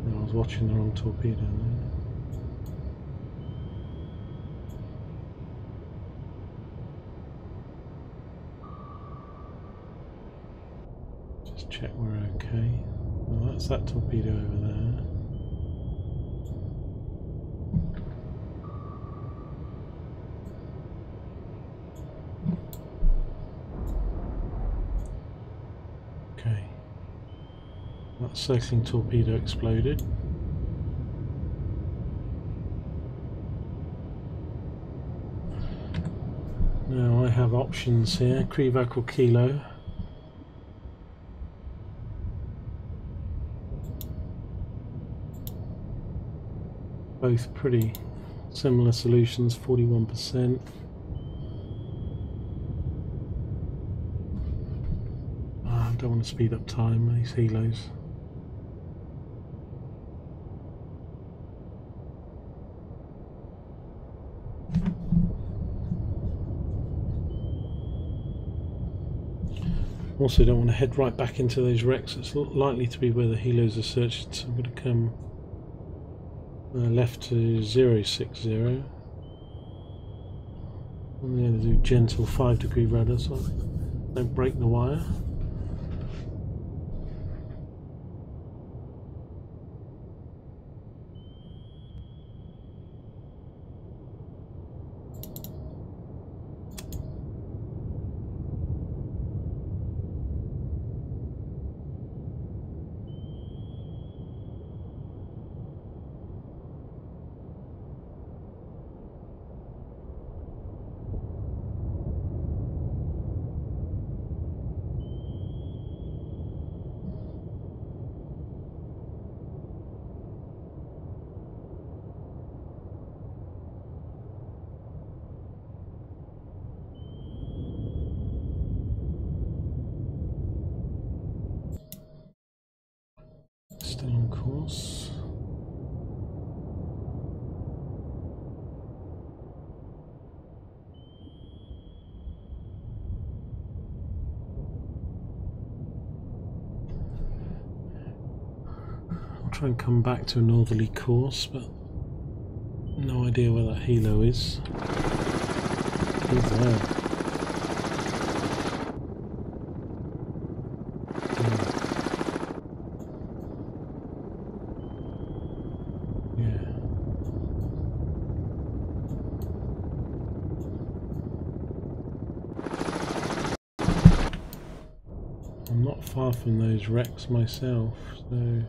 Speaker 1: No, I was watching the wrong torpedo there. Just check we're okay. Well, that's that torpedo over there. Okay. That circling torpedo exploded. Now I have options here, Krivak or Kilo. Both pretty similar solutions, 41%. I don't want to speed up time, these helos. Also don't want to head right back into those wrecks. It's likely to be where the helos are searched, so I'm going to come left to 060. I'm going to do gentle 5-degree rudder so I don't break the wire. Still on course. I'll try and come back to a northerly course, but no idea where that helo is. He's there. I'm not far from those wrecks myself, so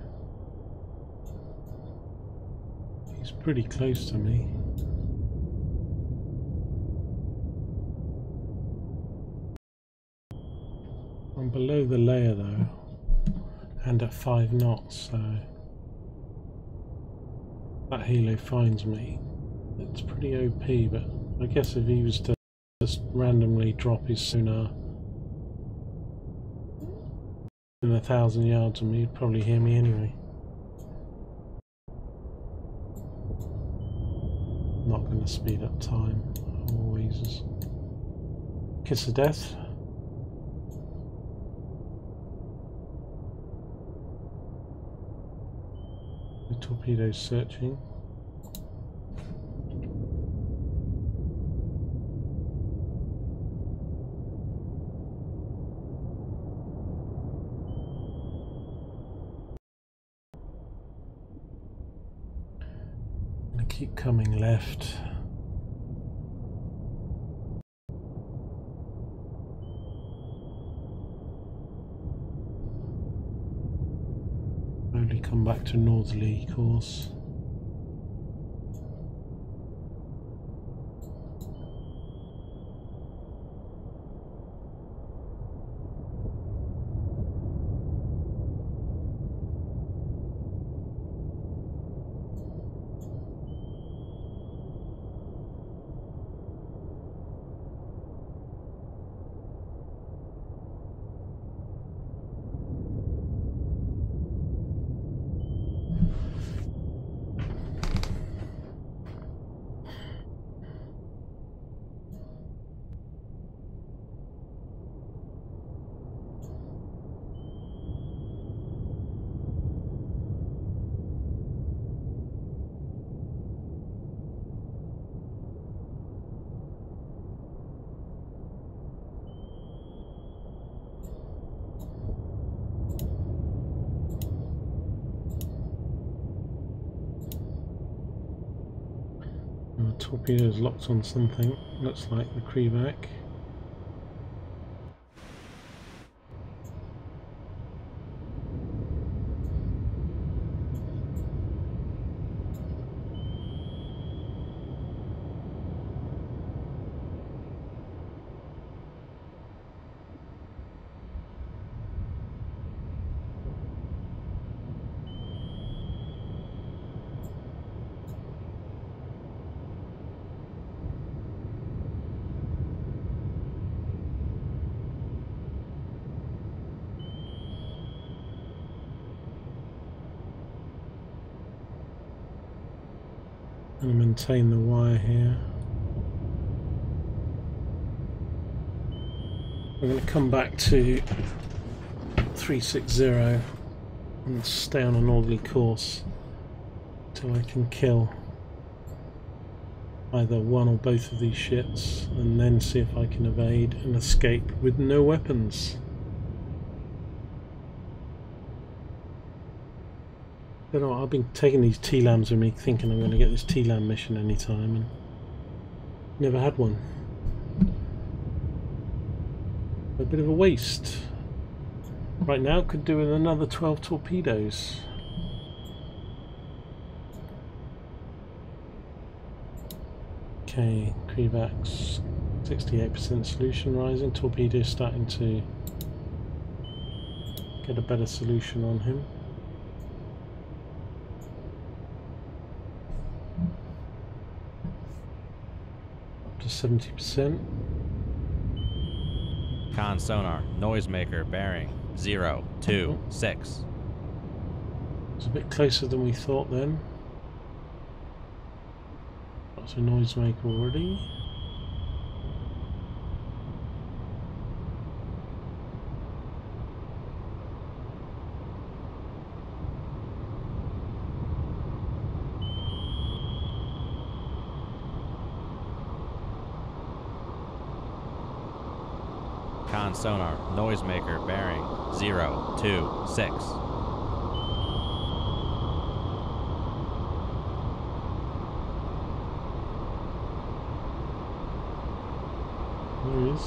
Speaker 1: he's pretty close to me. I'm below the layer though, and at 5 knots, so that helo finds me. It's pretty OP, but I guess if he was to just randomly drop his sonar in 1,000 yards of me, he'd probably hear me anyway. I'm not going to speed up time. Always kiss of death. The torpedo's searching. Keep coming left. Slowly come back to northerly course. The torpedo's locked on something, looks like the Krevac. And maintain the wire here. I'm going to come back to 360 and stay on a northerly course till I can kill either one or both of these ships, and then see if I can evade and escape with no weapons. I don't know, I've been taking these TLAMs with me thinking I'm going to get this TLAM mission anytime, and never had one. A bit of a waste. Right now could do with another 12 torpedoes. Okay, Krevac's 68% solution rising. Torpedo's starting to get a better solution on him. Up to 70%.
Speaker 2: Con sonar, noisemaker, bearing 026.
Speaker 1: It's a bit closer than we thought then. That's a noisemaker already.
Speaker 2: Con sonar, noisemaker, bearing 026.
Speaker 1: There he is.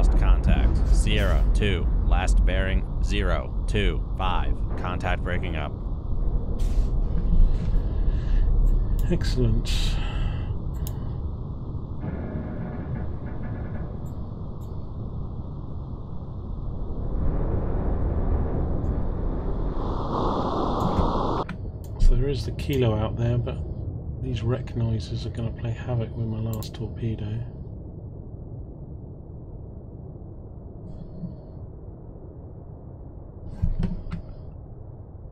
Speaker 2: lost contact. Sierra 2, last bearing 025. Contact breaking up.
Speaker 1: Excellent. So there is the kilo out there, but these wreck noises are going to play havoc with my last torpedo.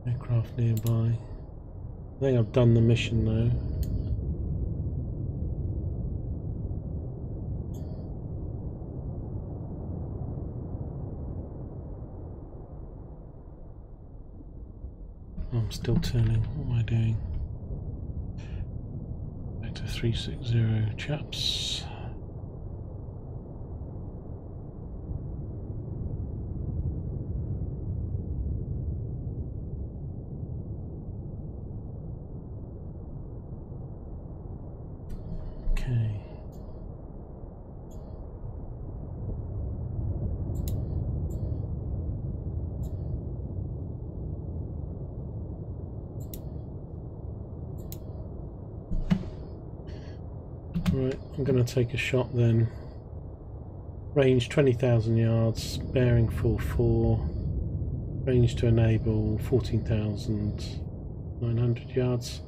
Speaker 1: Aircraft nearby. I think I've done the mission though. I'm still turning. What am I doing? Back to 360, chaps. Okay. Right, I'm going to take a shot then. Range 20,000 yards, bearing full 4. Range to enable 14,900 yards.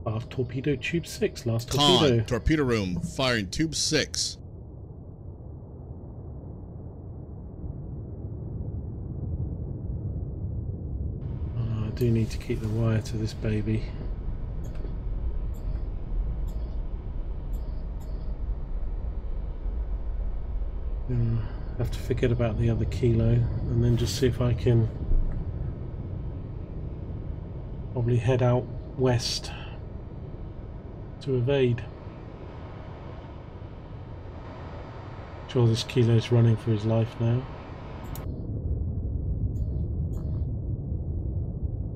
Speaker 1: Aft torpedo tube 6, last torpedo.
Speaker 6: Con, torpedo room, firing tube 6.
Speaker 1: I do need to keep the wire to this baby. Have to forget about the other kilo and then just see if I can probably head out west to evade. Sure, this kilo's running for his life now.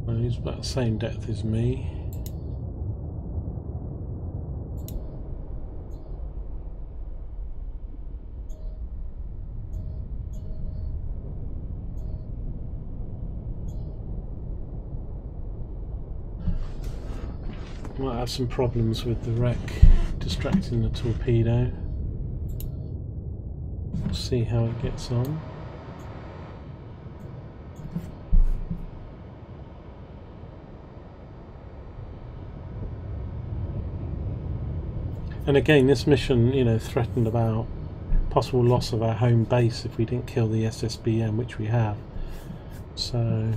Speaker 1: Well, he's about the same depth as me. Might have some problems with the wreck distracting the torpedo. We'll see how it gets on. And again, this mission, you know, threatened about possible loss of our home base if we didn't kill the SSBM, which we have. So,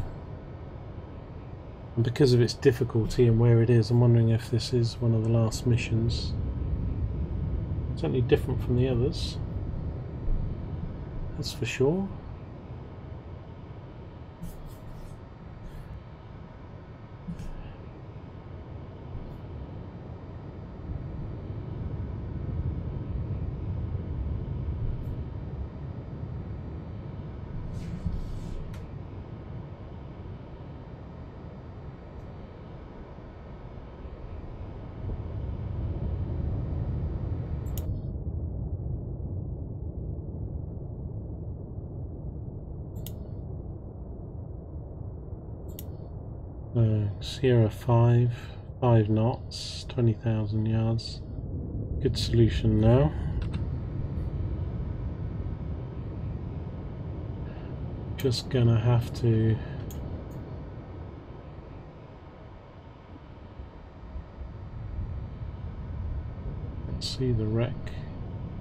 Speaker 1: and because of its difficulty and where it is, I'm wondering if this is one of the last missions. Certainly different from the others, that's for sure. Sierra 5 knots, 20,000 yards. Good solution now. Just gonna have to see the wreck.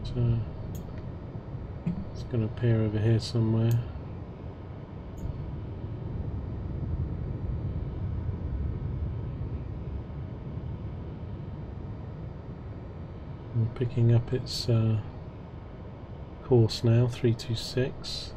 Speaker 1: So it's gonna appear over here somewhere. I'm picking up its course now, 326.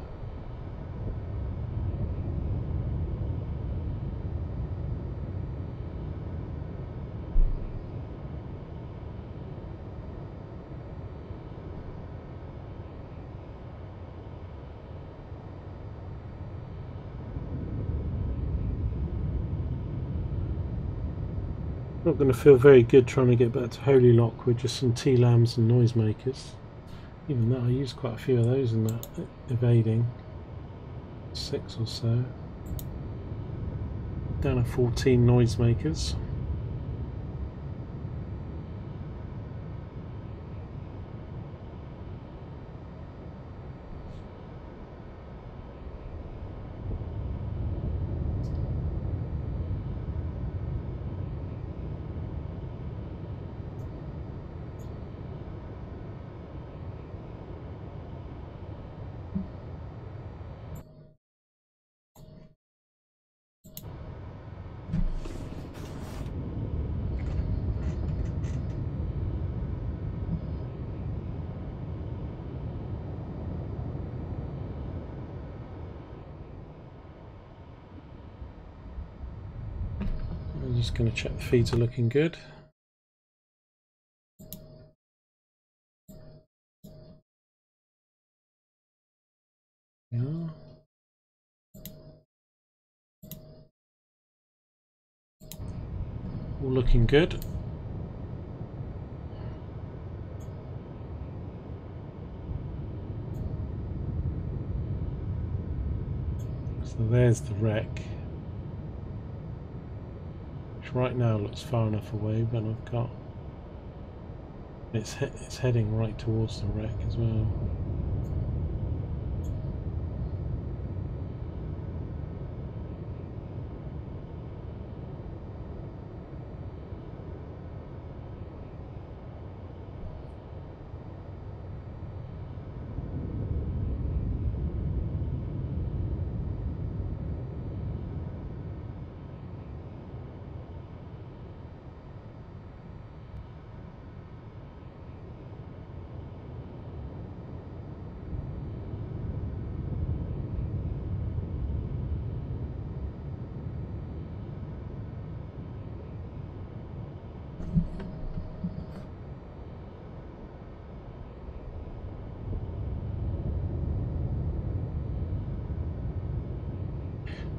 Speaker 1: Not going to feel very good trying to get back to Holy Lock with just some T-lambs and noisemakers. Even though I used quite a few of those in that evading. 6 or so. Down to 14 noisemakers. I'm just going to check the feeds are looking good. Yeah. All looking good. So there's the wreck. Which right now looks far enough away, but I've got it's heading right towards the wreck as well.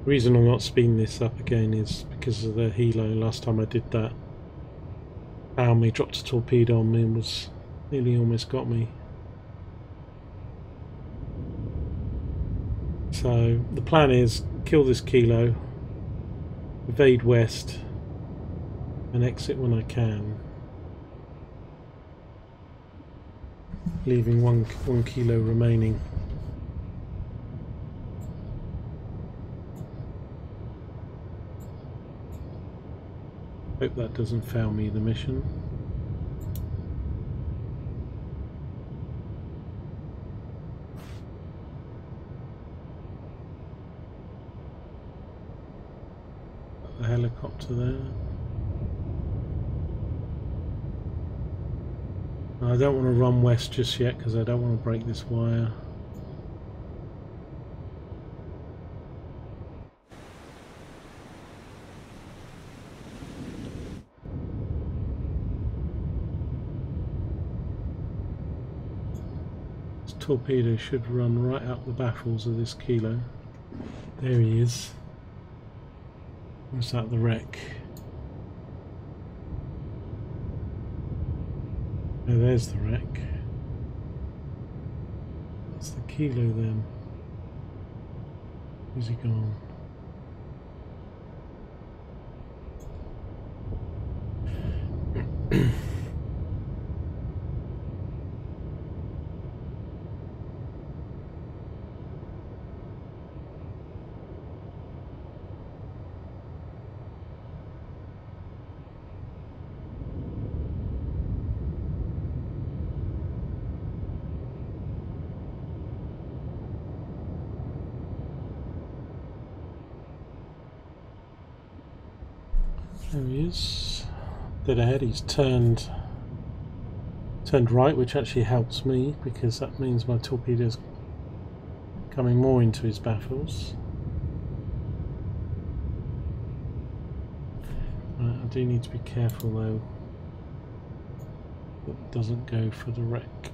Speaker 1: The reason I'm not speeding this up again is because of the helo. Last time I did that, found me, dropped a torpedo on me and was nearly almost got me. So the plan is kill this kilo, evade west and exit when I can, leaving one kilo remaining. Hope that doesn't fail me the mission. Got the helicopter there. I don't want to run west just yet because I don't want to break this wire. Torpedo should run right up the baffles of this kilo. There he is. What's that, the wreck? Oh, there's the wreck. That's the kilo then. Where's he gone? There he is. Dead ahead. He's turned right, which actually helps me because that means my torpedo's coming more into his baffles. Right, I do need to be careful though that it doesn't go for the wreck.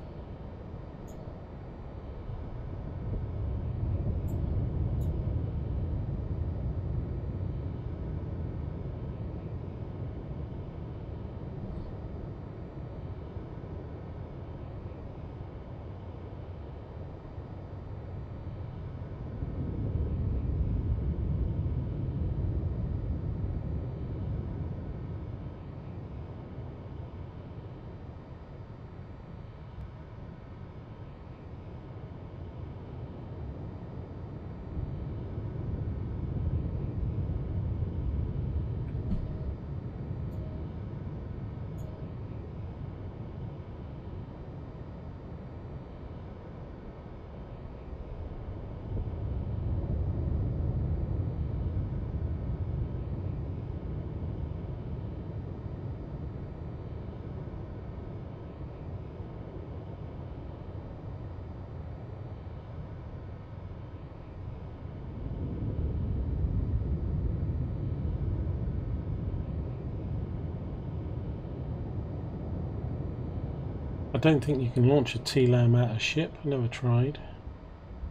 Speaker 1: I don't think you can launch a T-LAM at a ship. I never tried.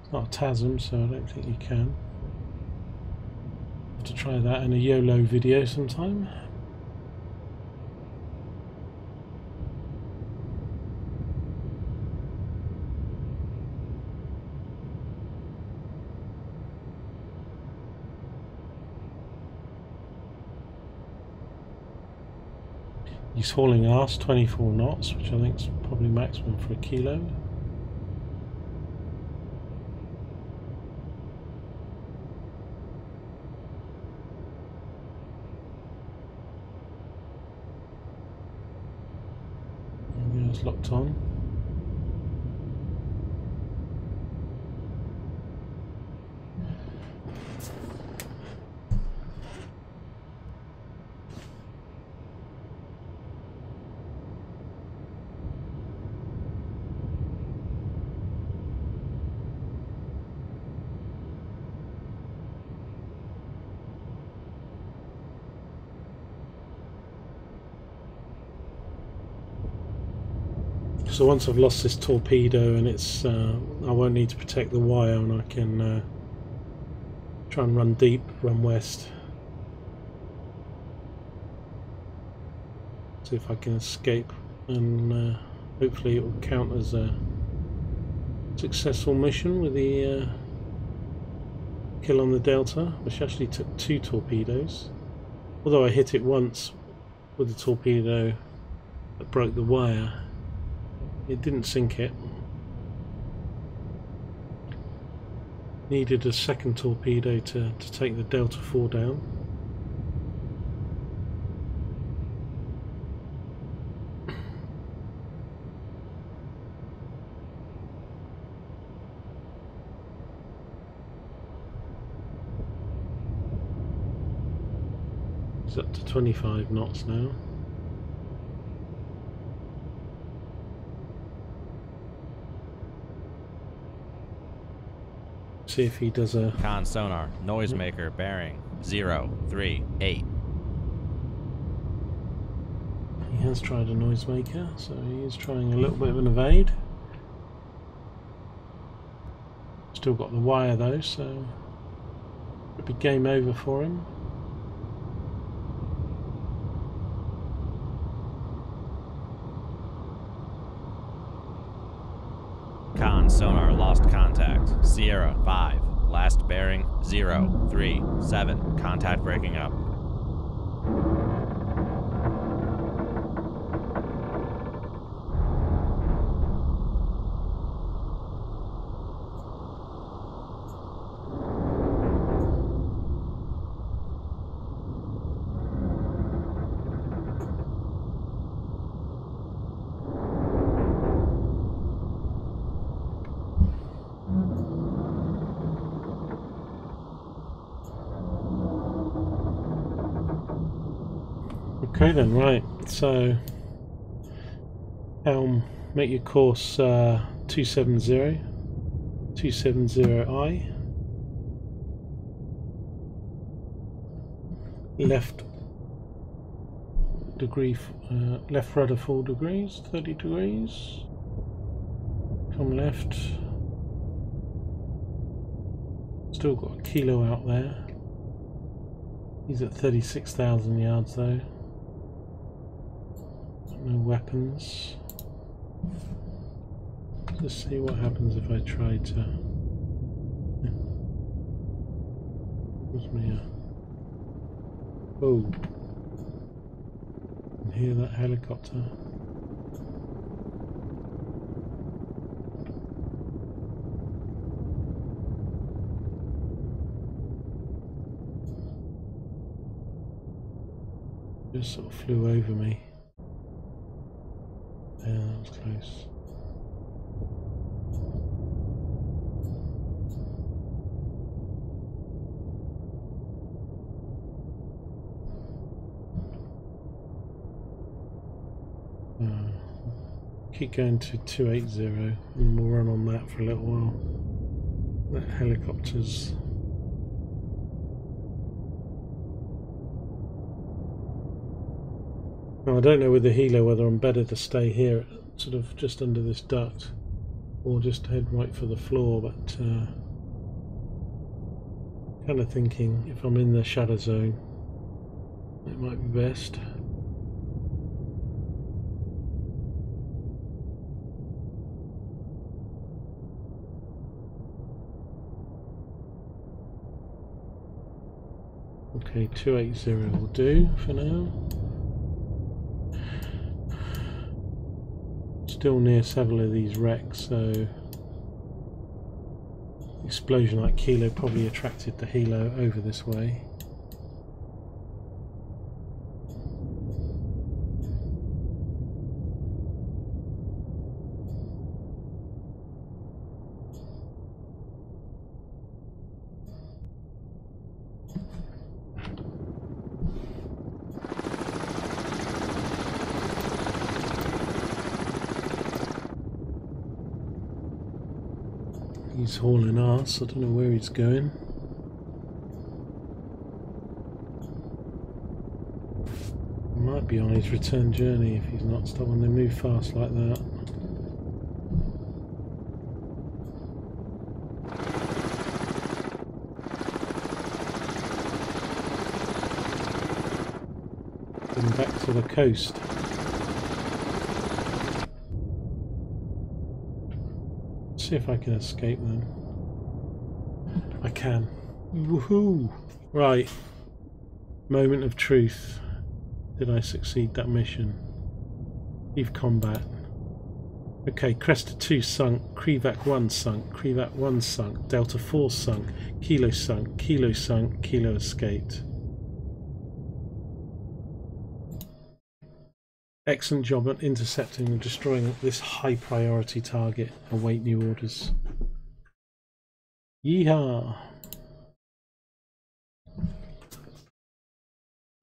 Speaker 1: It's not a TASM, so I don't think you can. Have to try that in a YOLO video sometime. He's hauling ass 24 knots, which I think is probably maximum for a kilo. It's locked on. So once I've lost this torpedo and it's, I won't need to protect the wire, and I can try and run deep, run west. See if I can escape, and hopefully it will count as a successful mission with the kill on the Delta, which actually took 2 torpedoes. Although I hit it once with the torpedo that broke the wire. It didn't sink it. Needed a second torpedo to take the Delta 4 down. It's up to 25 knots now. See if he does a
Speaker 2: Con sonar, noisemaker, bearing 038.
Speaker 1: He has tried a noisemaker, so he is trying a little bit of an evade. Still got the wire though, so it'll be game over for him.
Speaker 2: Con sonar lost contact. Sierra 5. Last bearing 037. Contact breaking up.
Speaker 1: Okay then, right, so helm, make your course 270I, left degree, left rudder 4 degrees, 30 degrees, come left, still got a kilo out there, he's at 36,000 yards though. No weapons. Let's see what happens if I try to. Gives me a. Oh! I can hear that helicopter. Just sort of flew over me. Yeah, that was close. Keep going to 280 and we'll run on that for a little while. That helicopter's now, I don't know with the helo whether I'm better to stay here sort of just under this duct, or just head right for the floor, but kind of thinking if I'm in the shadow zone, it might be best. Okay, 280 will do for now. Still near several of these wrecks, so explosion like Kilo probably attracted the helo over this way. He's hauling ass, I don't know where he's going. He might be on his return journey if he's not stopped when they move fast like that. Getting back to the coast. See if I can escape them. I can. Woohoo! Right. Moment of truth. Did I succeed that mission? Leave combat. Okay, Cresta 2 sunk, Krevac 1 sunk, Krevac 1 sunk, Delta 4 sunk, Kilo sunk, Kilo sunk, Kilo escaped. Excellent job at intercepting and destroying this high priority target. Await new orders. Yeehaw!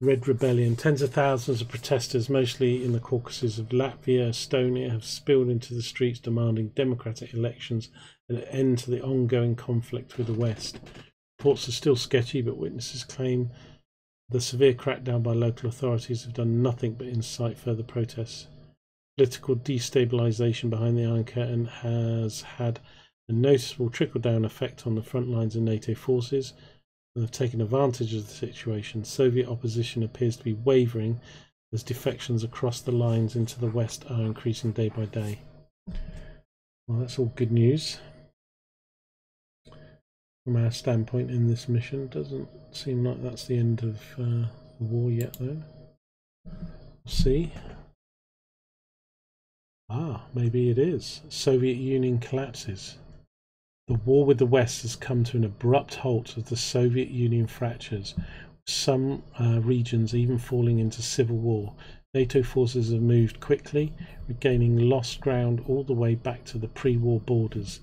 Speaker 1: Red Rebellion. Tens of thousands of protesters, mostly in the Caucasus of Latvia, Estonia, have spilled into the streets demanding democratic elections and an end to the ongoing conflict with the West. Reports are still sketchy, but witnesses claim the severe crackdown by local authorities have done nothing but incite further protests. Political destabilisation behind the Iron Curtain has had a noticeable trickle-down effect on the front lines of NATO forces and have taken advantage of the situation. Soviet opposition appears to be wavering as defections across the lines into the west are increasing day by day. Well, that's all good news. From our standpoint in this mission, doesn't seem like that's the end of the war yet, though. We'll see. Ah, maybe it is. Soviet Union collapses. The war with the West has come to an abrupt halt as the Soviet Union fractures, some regions even falling into civil war. NATO forces have moved quickly, regaining lost ground all the way back to the pre-war borders.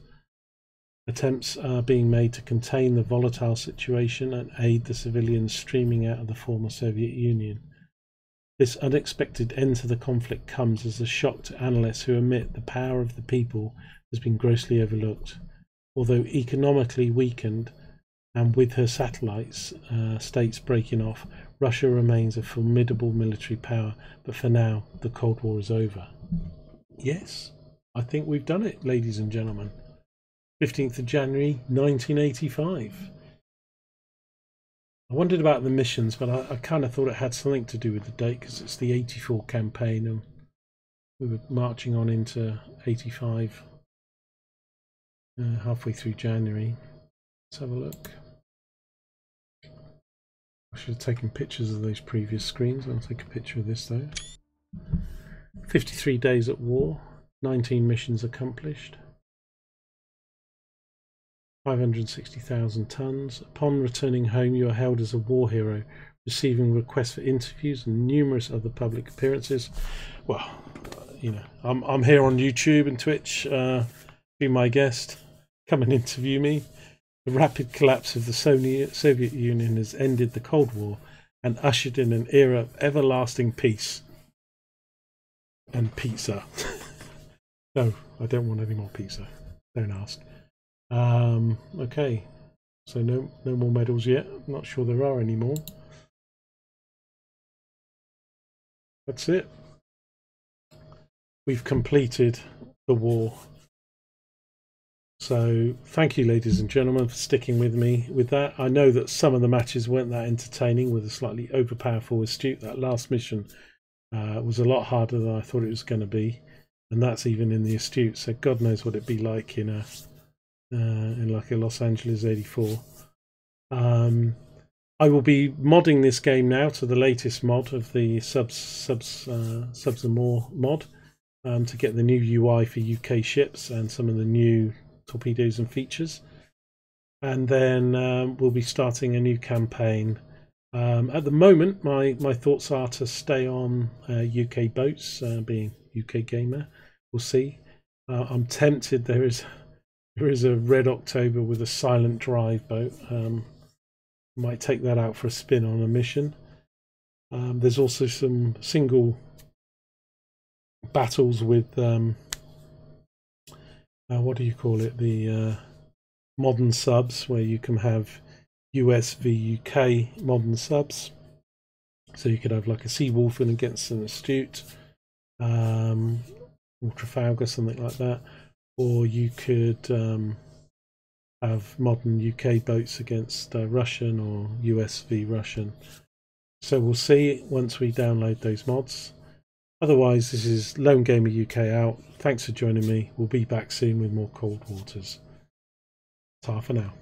Speaker 1: Attempts are being made to contain the volatile situation and aid the civilians streaming out of the former Soviet Union. This unexpected end to the conflict comes as a shock to analysts who admit the power of the people has been grossly overlooked. Although economically weakened and with her satellites states breaking off, Russia remains a formidable military power, but for now the Cold War is over. Yes, I think we've done it, ladies and gentlemen. 15th of January 1985. I wondered about the missions, but I kind of thought it had something to do with the date because it's the 84 campaign and we were marching on into 85 halfway through January. Let's have a look. I should have taken pictures of those previous screens. I'll take a picture of this though. 53 days at war, 19 missions accomplished. 560,000 tons. Upon returning home, you are hailed as a war hero, receiving requests for interviews and numerous other public appearances. Well, you know, I'm here on YouTube and Twitch. Be my guest. Come and interview me. The rapid collapse of the Soviet Union has ended the Cold War and ushered in an era of everlasting peace and pizza. No, I don't want any more pizza. Don't ask. Okay, so no more medals yet. I'm not sure there are any more. That's it. we've completed the war. So thank you, ladies and gentlemen, for sticking with me with that. I know that some of the matches weren't that entertaining with a slightly overpowerful Astute. That last mission was a lot harder than I thought it was going to be, and that's even in the Astute. So God knows what it'd be like in like a Los Angeles 84. I will be modding this game now to the latest mod of the Subs and More mod to get the new UI for UK ships and some of the new torpedoes and features, and then we'll be starting a new campaign. At the moment, my thoughts are to stay on UK boats, being UK gamer. We'll see. I'm tempted. There is a Red October with a silent drive boat. Might take that out for a spin on a mission. There's also some single battles with what do you call it, the modern subs, where you can have US v UK modern subs. So you could have like a Seawolfen against an Astute, or Trafalgar, something like that, or you could have modern UK boats against Russian or US v Russian. So we'll see once we download those mods. Otherwise, this is Lone Gamer UK out. Thanks for joining me. We'll be back soon with more Cold Waters. Ta for now.